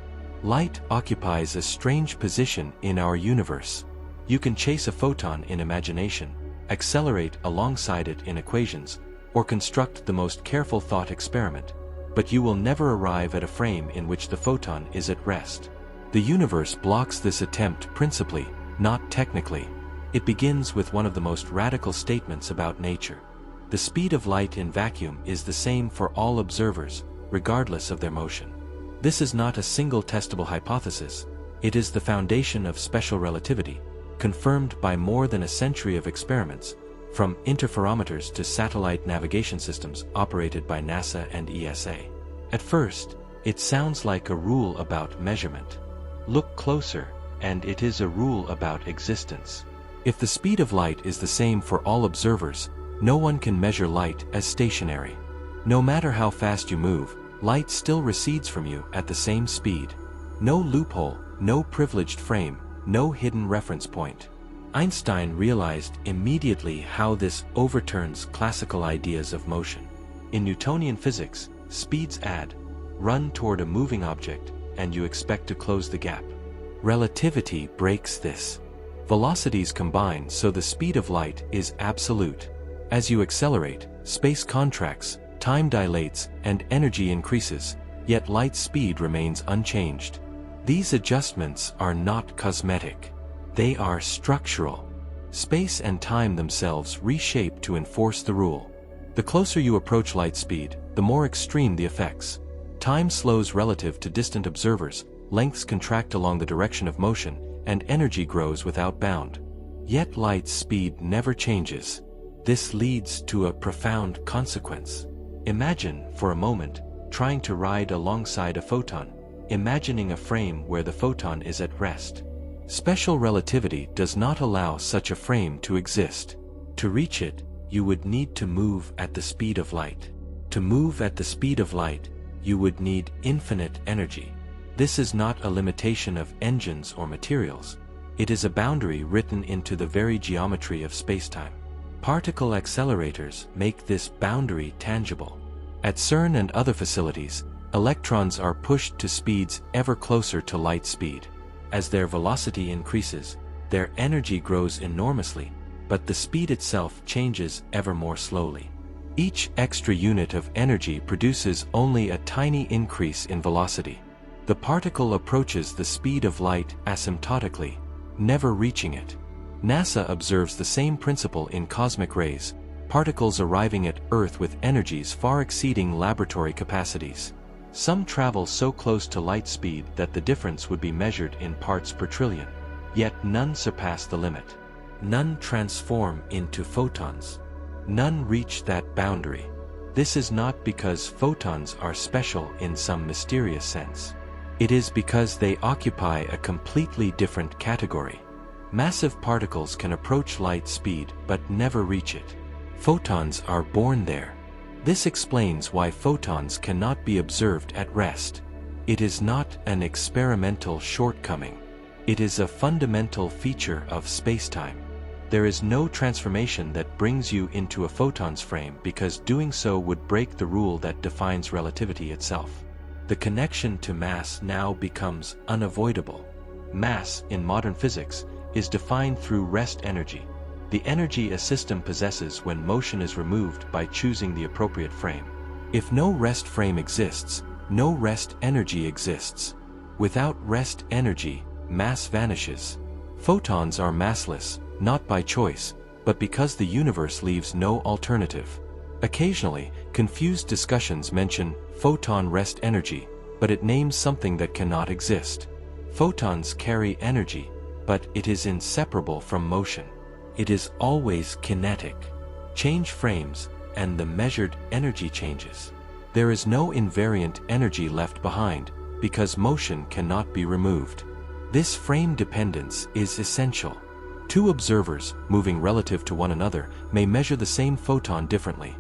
Light occupies a strange position in our universe. You can chase a photon in imagination, accelerate alongside it in equations, or construct the most careful thought experiment, but you will never arrive at a frame in which the photon is at rest. The universe blocks this attempt principally, not technically. It begins with one of the most radical statements about nature. The speed of light in vacuum is the same for all observers, regardless of their motion. This is not a single testable hypothesis. It is the foundation of special relativity, confirmed by more than a century of experiments, from interferometers to satellite navigation systems operated by NASA and ESA. At first, it sounds like a rule about measurement. Look closer, and it is a rule about existence. If the speed of light is the same for all observers, no one can measure light as stationary. No matter how fast you move, light still recedes from you at the same speed. No loophole, no privileged frame, no hidden reference point. Einstein realized immediately how this overturns classical ideas of motion. In Newtonian physics, speeds run toward a moving object, and you expect to close the gap. Relativity breaks this. Velocities combine so the speed of light is absolute. As you accelerate, space contracts, time dilates, and energy increases, yet light speed remains unchanged. These adjustments are not cosmetic. They are structural. Space and time themselves reshape to enforce the rule. The closer you approach light speed, the more extreme the effects. Time slows relative to distant observers, lengths contract along the direction of motion, and energy grows without bound. Yet light's speed never changes. This leads to a profound consequence. Imagine, for a moment, trying to ride alongside a photon, imagining a frame where the photon is at rest. Special relativity does not allow such a frame to exist. To reach it, you would need to move at the speed of light. To move at the speed of light, you would need infinite energy. This is not a limitation of engines or materials. It is a boundary written into the very geometry of spacetime. Particle accelerators make this boundary tangible. At CERN and other facilities, electrons are pushed to speeds ever closer to light speed. As their velocity increases, their energy grows enormously, but the speed itself changes ever more slowly. Each extra unit of energy produces only a tiny increase in velocity. The particle approaches the speed of light asymptotically, never reaching it. NASA observes the same principle in cosmic rays, particles arriving at Earth with energies far exceeding laboratory capacities. Some travel so close to light speed that the difference would be measured in parts per trillion. Yet none surpass the limit. None transform into photons. None reach that boundary. This is not because photons are special in some mysterious sense. It is because they occupy a completely different category. Massive particles can approach light speed but never reach it. Photons are born there. This explains why photons cannot be observed at rest. It is not an experimental shortcoming. It is a fundamental feature of spacetime. There is no transformation that brings you into a photon's frame because doing so would break the rule that defines relativity itself. The connection to mass now becomes unavoidable. Mass, in modern physics, is defined through rest energy, the energy a system possesses when motion is removed by choosing the appropriate frame. If no rest frame exists, no rest energy exists. Without rest energy, mass vanishes. Photons are massless, not by choice, but because the universe leaves no alternative. Occasionally, confused discussions mention photon rest energy, but it names something that cannot exist. Photons carry energy, but it is inseparable from motion. It is always kinetic. Change frames, and the measured energy changes. There is no invariant energy left behind, because motion cannot be removed. This frame dependence is essential. Two observers, moving relative to one another, may measure the same photon differently.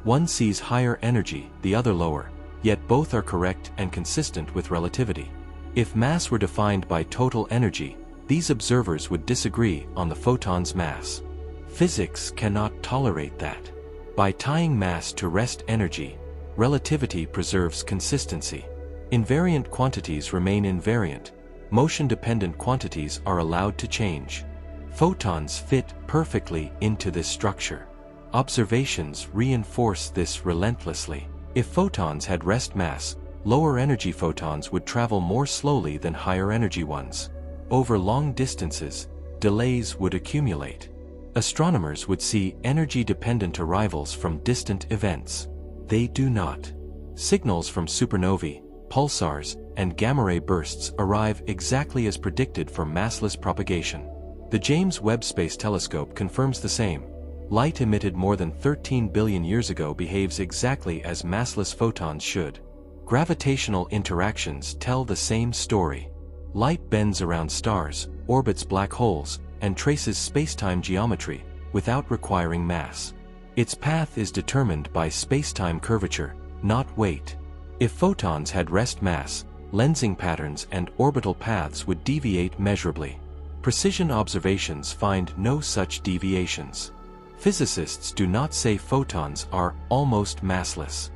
One sees higher energy, the other lower, yet both are correct and consistent with relativity. If mass were defined by total energy, these observers would disagree on the photon's mass. Physics cannot tolerate that. By tying mass to rest energy, relativity preserves consistency. Invariant quantities remain invariant. Motion-dependent quantities are allowed to change. Photons fit perfectly into this structure. Observations reinforce this relentlessly. If photons had rest mass, lower energy photons would travel more slowly than higher energy ones. Over long distances, delays would accumulate. Astronomers would see energy-dependent arrivals from distant events. They do not. Signals from supernovae, pulsars, and gamma-ray bursts arrive exactly as predicted for massless propagation. The James Webb Space Telescope confirms the same. Light emitted more than 13 billion years ago behaves exactly as massless photons should. Gravitational interactions tell the same story. Light bends around stars, orbits black holes, and traces spacetime geometry, without requiring mass. Its path is determined by spacetime curvature, not weight. If photons had rest mass, lensing patterns and orbital paths would deviate measurably. Precision observations find no such deviations. Physicists do not say photons are almost massless.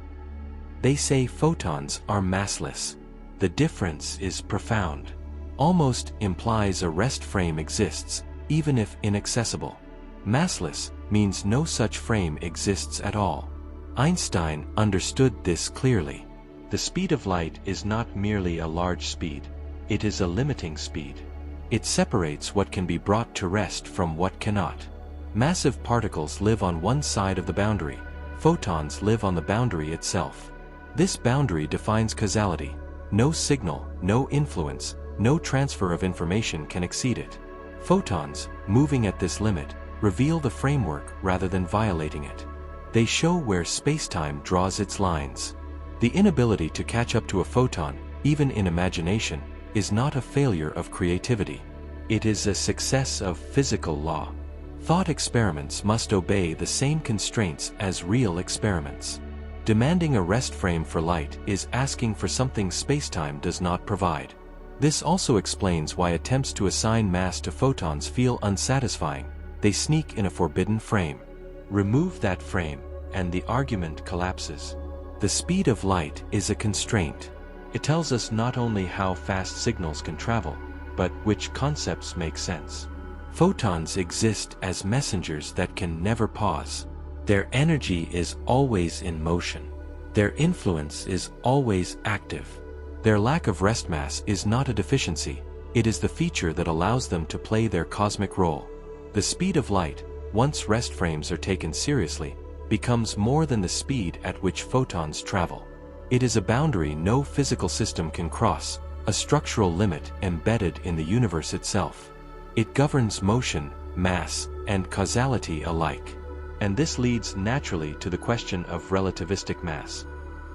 They say photons are massless. The difference is profound. Almost implies a rest frame exists, even if inaccessible. Massless means no such frame exists at all. Einstein understood this clearly. The speed of light is not merely a large speed, it is a limiting speed. It separates what can be brought to rest from what cannot. Massive particles live on one side of the boundary, photons live on the boundary itself. This boundary defines causality. No signal, no influence, no transfer of information can exceed it. Photons, moving at this limit, reveal the framework rather than violating it. They show where spacetime draws its lines. The inability to catch up to a photon, even in imagination, is not a failure of creativity. It is a success of physical law. Thought experiments must obey the same constraints as real experiments. Demanding a rest frame for light is asking for something spacetime does not provide. This also explains why attempts to assign mass to photons feel unsatisfying. They sneak in a forbidden frame. Remove that frame, and the argument collapses. The speed of light is a constraint. It tells us not only how fast signals can travel, but which concepts make sense. Photons exist as messengers that can never pause. Their energy is always in motion. Their influence is always active. Their lack of rest mass is not a deficiency, it is the feature that allows them to play their cosmic role. The speed of light, once rest frames are taken seriously, becomes more than the speed at which photons travel. It is a boundary no physical system can cross, a structural limit embedded in the universe itself. It governs motion, mass, and causality alike. And this leads naturally to the question of relativistic mass.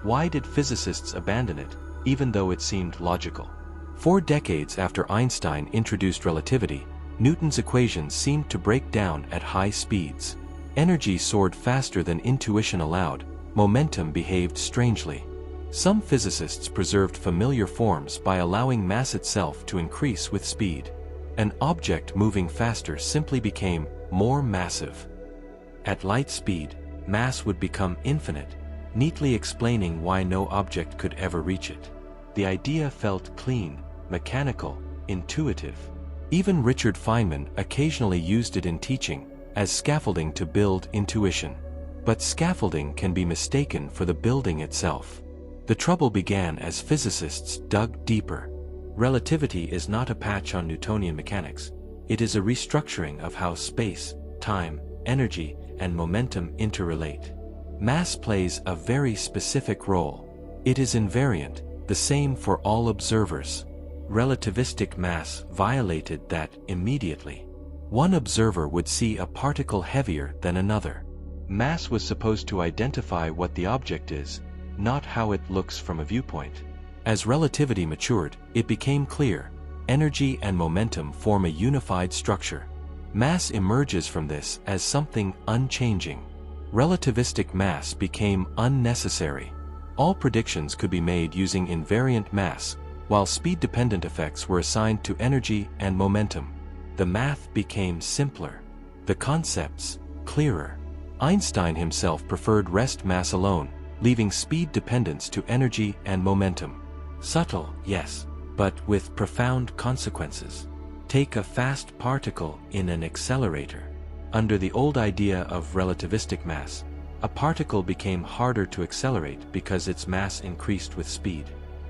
Why did physicists abandon it, even though it seemed logical? 4 decades after Einstein introduced relativity, Newton's equations seemed to break down at high speeds. Energy soared faster than intuition allowed, momentum behaved strangely. Some physicists preserved familiar forms by allowing mass itself to increase with speed. An object moving faster simply became more massive. At light speed, mass would become infinite, neatly explaining why no object could ever reach it. The idea felt clean, mechanical, intuitive. Even Richard Feynman occasionally used it in teaching, as scaffolding to build intuition. But scaffolding can be mistaken for the building itself. The trouble began as physicists dug deeper. Relativity is not a patch on Newtonian mechanics. It is a restructuring of how space, time, energy, and momentum interrelate. Mass plays a very specific role. It is invariant, the same for all observers. Relativistic mass violated that immediately. One observer would see a particle heavier than another. Mass was supposed to identify what the object is, not how it looks from a viewpoint. As relativity matured, it became clear, energy and momentum form a unified structure. Mass emerges from this as something unchanging. Relativistic mass became unnecessary. All predictions could be made using invariant mass, while speed-dependent effects were assigned to energy and momentum. The math became simpler. The concepts, clearer. Einstein himself preferred rest mass alone, leaving speed dependence to energy and momentum. Subtle, yes, but with profound consequences. Take a fast particle in an accelerator. Under the old idea of relativistic mass, A particle became harder to accelerate because its mass increased with speed.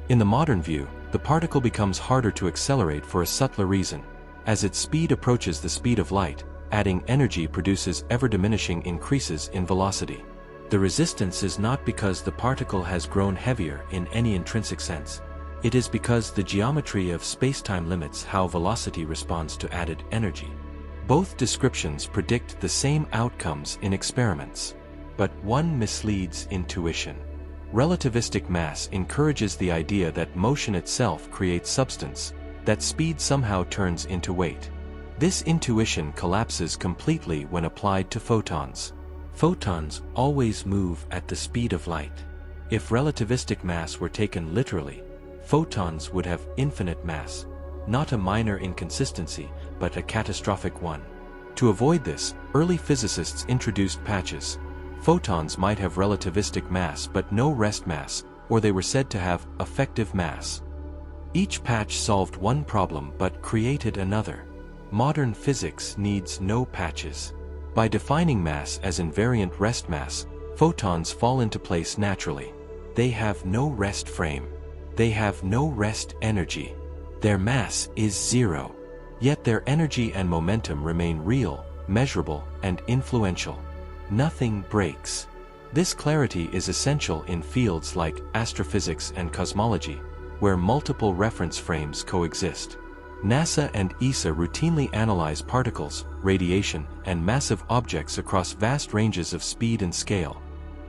In the modern view, the particle becomes harder to accelerate for a subtler reason. As its speed approaches the speed of light, adding energy produces ever-diminishing increases in velocity. The resistance is not because the particle has grown heavier in any intrinsic sense. It is because the geometry of spacetime limits how velocity responds to added energy. Both descriptions predict the same outcomes in experiments, but one misleads intuition. Relativistic mass encourages the idea that motion itself creates substance, that speed somehow turns into weight. This intuition collapses completely when applied to photons. Photons always move at the speed of light. If relativistic mass were taken literally, photons would have infinite mass, not a minor inconsistency, but a catastrophic one. To avoid this, early physicists introduced patches. Photons might have relativistic mass but no rest mass, or they were said to have effective mass. Each patch solved one problem but created another. Modern physics needs no patches. By defining mass as invariant rest mass, photons fall into place naturally. They have no rest frame. They have no rest energy. Their mass is zero. Yet their energy and momentum remain real, measurable, and influential. Nothing breaks. This clarity is essential in fields like astrophysics and cosmology, where multiple reference frames coexist. NASA and ESA routinely analyze particles, radiation, and massive objects across vast ranges of speed and scale,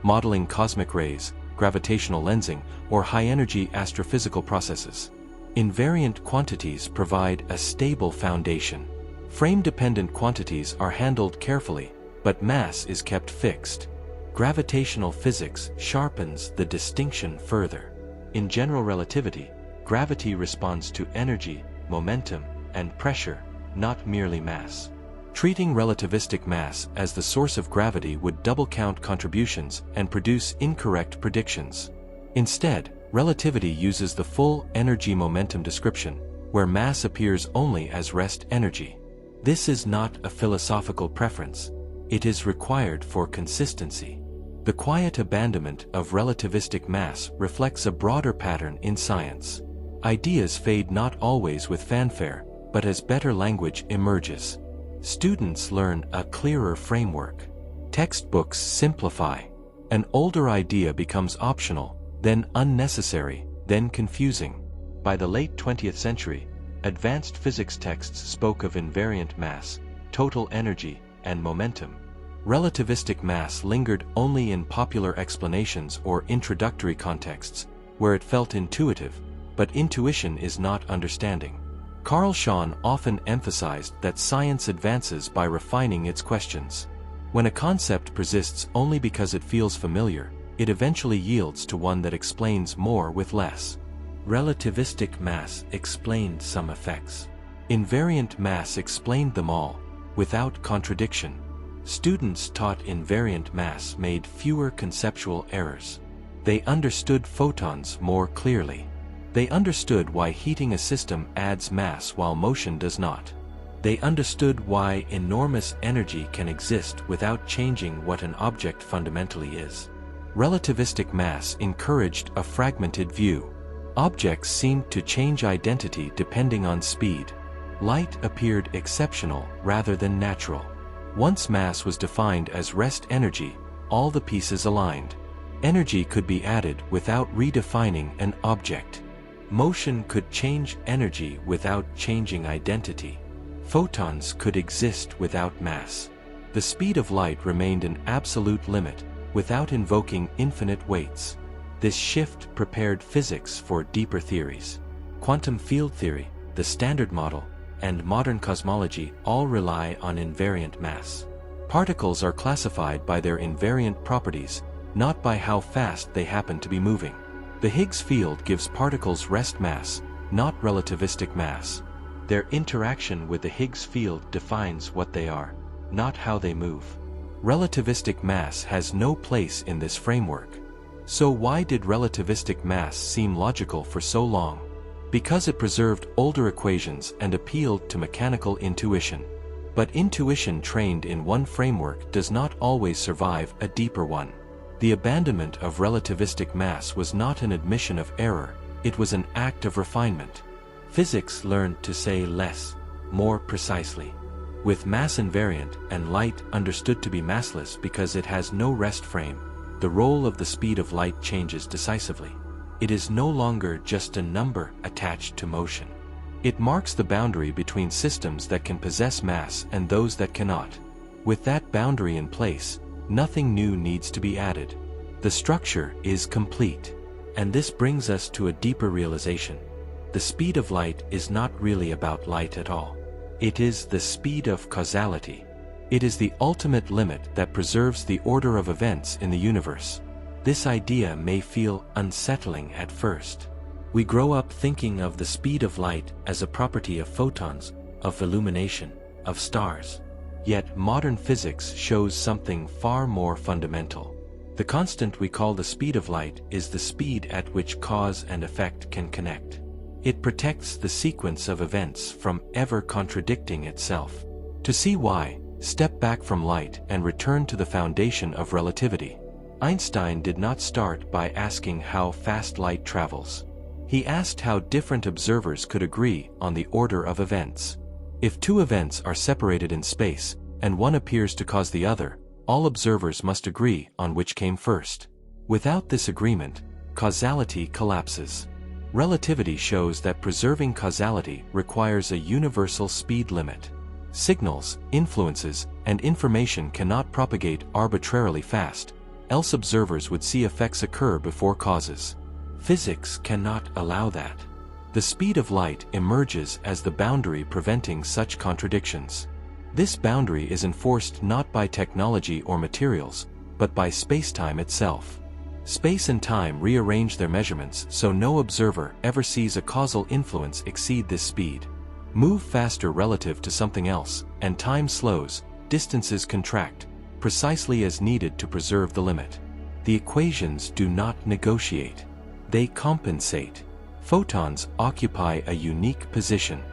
modeling cosmic rays, gravitational lensing, or high-energy astrophysical processes. Invariant quantities provide a stable foundation. Frame-dependent quantities are handled carefully, but mass is kept fixed. Gravitational physics sharpens the distinction further. In general relativity, gravity responds to energy, momentum, and pressure, not merely mass. Treating relativistic mass as the source of gravity would double-count contributions and produce incorrect predictions. Instead, relativity uses the full energy-momentum description, where mass appears only as rest energy. This is not a philosophical preference. It is required for consistency. The quiet abandonment of relativistic mass reflects a broader pattern in science. Ideas fade not always with fanfare, but as better language emerges. Students learn a clearer framework. Textbooks simplify. An older idea becomes optional, then unnecessary, then confusing. By the late 20th century, advanced physics texts spoke of invariant mass, total energy, and momentum. Relativistic mass lingered only in popular explanations or introductory contexts, where it felt intuitive, but intuition is not understanding. Carl Schwann often emphasized that science advances by refining its questions. When a concept persists only because it feels familiar, it eventually yields to one that explains more with less. Relativistic mass explained some effects. Invariant mass explained them all, without contradiction. Students taught invariant mass made fewer conceptual errors. They understood photons more clearly. They understood why heating a system adds mass while motion does not. They understood why enormous energy can exist without changing what an object fundamentally is. Relativistic mass encouraged a fragmented view. Objects seemed to change identity depending on speed. Light appeared exceptional rather than natural. Once mass was defined as rest energy, all the pieces aligned. Energy could be added without redefining an object. Motion could change energy without changing identity. Photons could exist without mass. The speed of light remained an absolute limit, without invoking infinite weights. This shift prepared physics for deeper theories. Quantum field theory, the Standard Model, and modern cosmology all rely on invariant mass. Particles are classified by their invariant properties, not by how fast they happen to be moving. The Higgs field gives particles rest mass, not relativistic mass. Their interaction with the Higgs field defines what they are, not how they move. Relativistic mass has no place in this framework. So why did relativistic mass seem logical for so long? Because it preserved older equations and appealed to mechanical intuition. But intuition trained in one framework does not always survive a deeper one. The abandonment of relativistic mass was not an admission of error, it was an act of refinement. Physics learned to say less, more precisely. With mass invariant and light understood to be massless because it has no rest frame, the role of the speed of light changes decisively. It is no longer just a number attached to motion. It marks the boundary between systems that can possess mass and those that cannot. With that boundary in place, nothing new needs to be added. The structure is complete. And this brings us to a deeper realization. The speed of light is not really about light at all. It is the speed of causality. It is the ultimate limit that preserves the order of events in the universe. This idea may feel unsettling at first. We grow up thinking of the speed of light as a property of photons, of illumination, of stars. Yet modern physics shows something far more fundamental. The constant we call the speed of light is the speed at which cause and effect can connect. It protects the sequence of events from ever contradicting itself. To see why, step back from light and return to the foundation of relativity. Einstein did not start by asking how fast light travels. He asked how different observers could agree on the order of events. If two events are separated in space, and one appears to cause the other, all observers must agree on which came first. Without this agreement, causality collapses. Relativity shows that preserving causality requires a universal speed limit. Signals, influences, and information cannot propagate arbitrarily fast, else observers would see effects occur before causes. Physics cannot allow that. The speed of light emerges as the boundary preventing such contradictions. This boundary is enforced not by technology or materials, but by spacetime itself. Space and time rearrange their measurements so no observer ever sees a causal influence exceed this speed. Move faster relative to something else, and time slows, distances contract, precisely as needed to preserve the limit. The equations do not negotiate. They compensate. Photons occupy a unique position.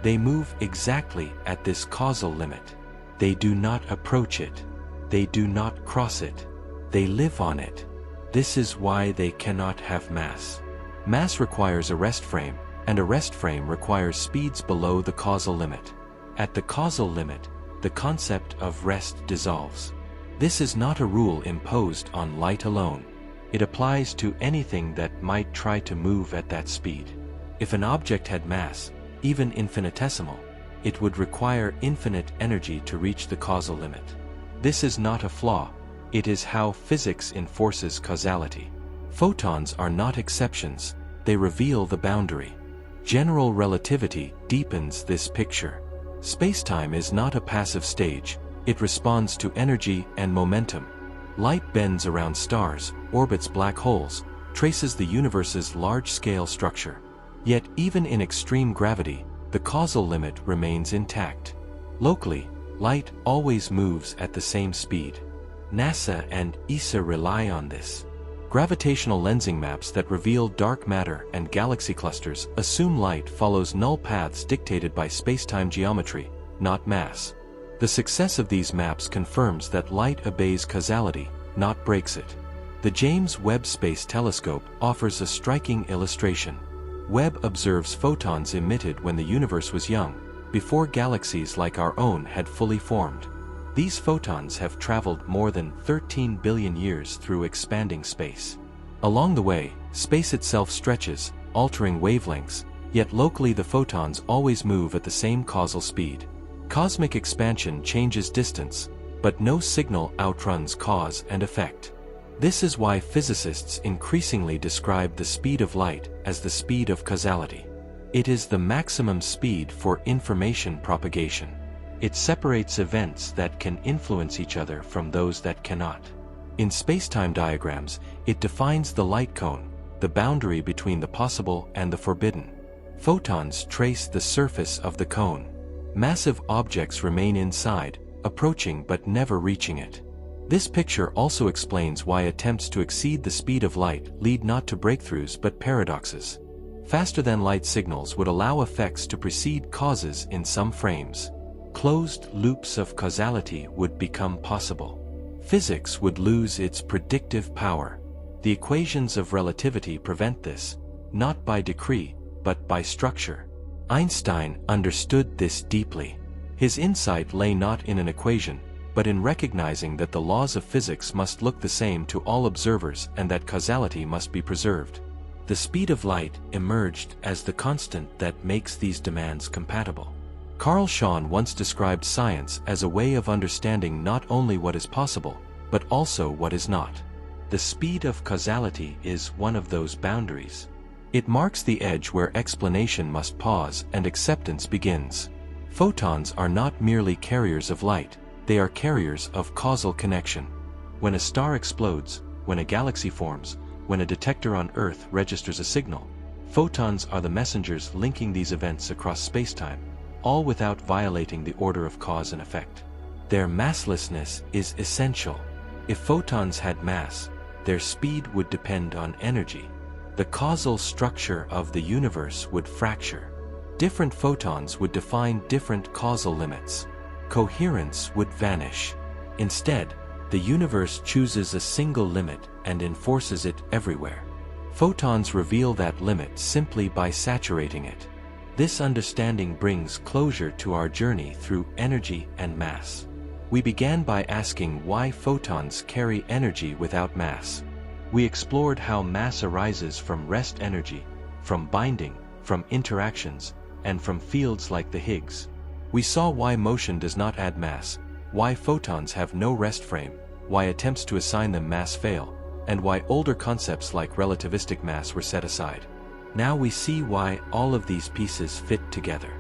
They move exactly at this causal limit. They do not approach it. They do not cross it. They live on it. This is why they cannot have mass. Mass requires a rest frame, and a rest frame requires speeds below the causal limit. At the causal limit, the concept of rest dissolves. This is not a rule imposed on light alone. It applies to anything that might try to move at that speed. If an object had mass, even infinitesimal, it would require infinite energy to reach the causal limit. This is not a flaw, it is how physics enforces causality. Photons are not exceptions, they reveal the boundary. General relativity deepens this picture. Spacetime is not a passive stage, it responds to energy and momentum. Light bends around stars, orbits black holes, traces the universe's large-scale structure. Yet even in extreme gravity, the causal limit remains intact. Locally, light always moves at the same speed. NASA and ESA rely on this. Gravitational lensing maps that reveal dark matter and galaxy clusters assume light follows null paths dictated by spacetime geometry, not mass. The success of these maps confirms that light obeys causality, not breaks it. The James Webb Space Telescope offers a striking illustration. Webb observes photons emitted when the universe was young, before galaxies like our own had fully formed. These photons have traveled more than 13 billion years through expanding space. Along the way, space itself stretches, altering wavelengths, yet locally the photons always move at the same causal speed. Cosmic expansion changes distance, but no signal outruns cause and effect. This is why physicists increasingly describe the speed of light as the speed of causality. It is the maximum speed for information propagation. It separates events that can influence each other from those that cannot. In spacetime diagrams, it defines the light cone, the boundary between the possible and the forbidden. Photons trace the surface of the cone. Massive objects remain inside, approaching but never reaching it. This picture also explains why attempts to exceed the speed of light lead not to breakthroughs but paradoxes. Faster-than-light signals would allow effects to precede causes in some frames. closed loops of causality would become possible. Physics would lose its predictive power. The equations of relativity prevent this, not by decree, but by structure. Einstein understood this deeply. His insight lay not in an equation, but in recognizing that the laws of physics must look the same to all observers and that causality must be preserved. The speed of light emerged as the constant that makes these demands compatible. Carl Schwann once described science as a way of understanding not only what is possible, but also what is not. The speed of causality is one of those boundaries. It marks the edge where explanation must pause and acceptance begins. Photons are not merely carriers of light, they are carriers of causal connection. When a star explodes, when a galaxy forms, when a detector on Earth registers a signal, photons are the messengers linking these events across spacetime, all without violating the order of cause and effect. Their masslessness is essential. If photons had mass, their speed would depend on energy. The causal structure of the universe would fracture. Different photons would define different causal limits. Coherence would vanish. Instead, the universe chooses a single limit and enforces it everywhere. Photons reveal that limit simply by saturating it. This understanding brings closure to our journey through energy and mass. We began by asking why photons carry energy without mass. We explored how mass arises from rest energy, from binding, from interactions, and from fields like the Higgs. We saw why motion does not add mass, why photons have no rest frame, why attempts to assign them mass fail, and why older concepts like relativistic mass were set aside. Now we see why all of these pieces fit together.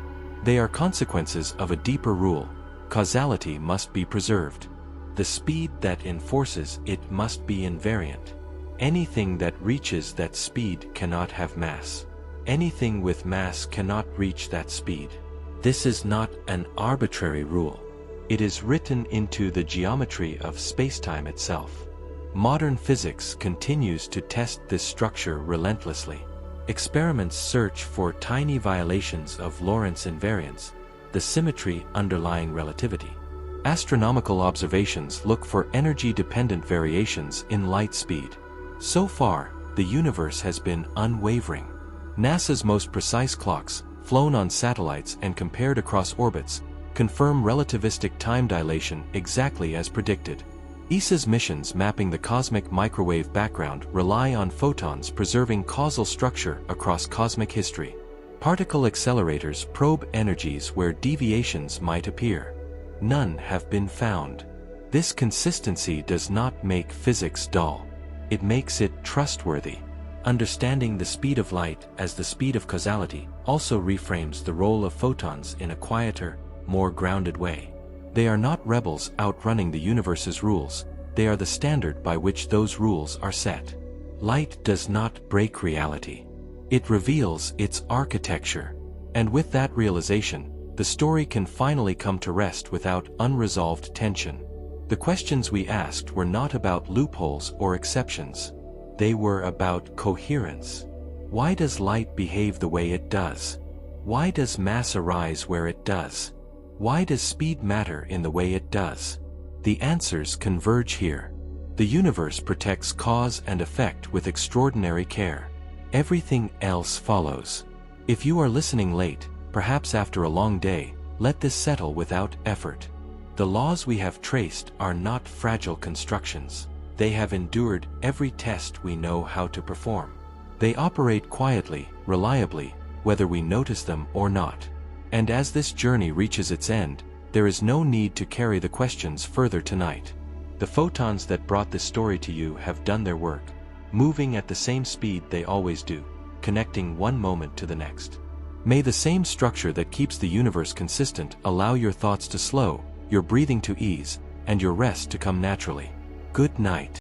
They are consequences of a deeper rule: causality must be preserved. The speed that enforces it must be invariant. Anything that reaches that speed cannot have mass. Anything with mass cannot reach that speed. This is not an arbitrary rule. It is written into the geometry of spacetime itself. Modern physics continues to test this structure relentlessly. Experiments search for tiny violations of Lorentz invariance, the symmetry underlying relativity. Astronomical observations look for energy-dependent variations in light speed. So far, the universe has been unwavering. NASA's most precise clocks, flown on satellites and compared across orbits, confirm relativistic time dilation exactly as predicted. ESA's missions mapping the cosmic microwave background rely on photons preserving causal structure across cosmic history. Particle accelerators probe energies where deviations might appear. None have been found. This consistency does not make physics dull. It makes it trustworthy. Understanding the speed of light as the speed of causality also reframes the role of photons in a quieter, more grounded way. They are not rebels outrunning the universe's rules, they are the standard by which those rules are set. Light does not break reality. It reveals its architecture. And with that realization, the story can finally come to rest without unresolved tension. The questions we asked were not about loopholes or exceptions. They were about coherence. Why does light behave the way it does? Why does mass arise where it does? Why does speed matter in the way it does? The answers converge here. The universe protects cause and effect with extraordinary care. Everything else follows. If you are listening late, perhaps after a long day, let this settle without effort. The laws we have traced are not fragile constructions. They have endured every test we know how to perform. They operate quietly, reliably, whether we notice them or not. And as this journey reaches its end, there is no need to carry the questions further tonight. The photons that brought this story to you have done their work, moving at the same speed they always do, connecting one moment to the next. May the same structure that keeps the universe consistent allow your thoughts to slow, your breathing to ease, and your rest to come naturally. Good night.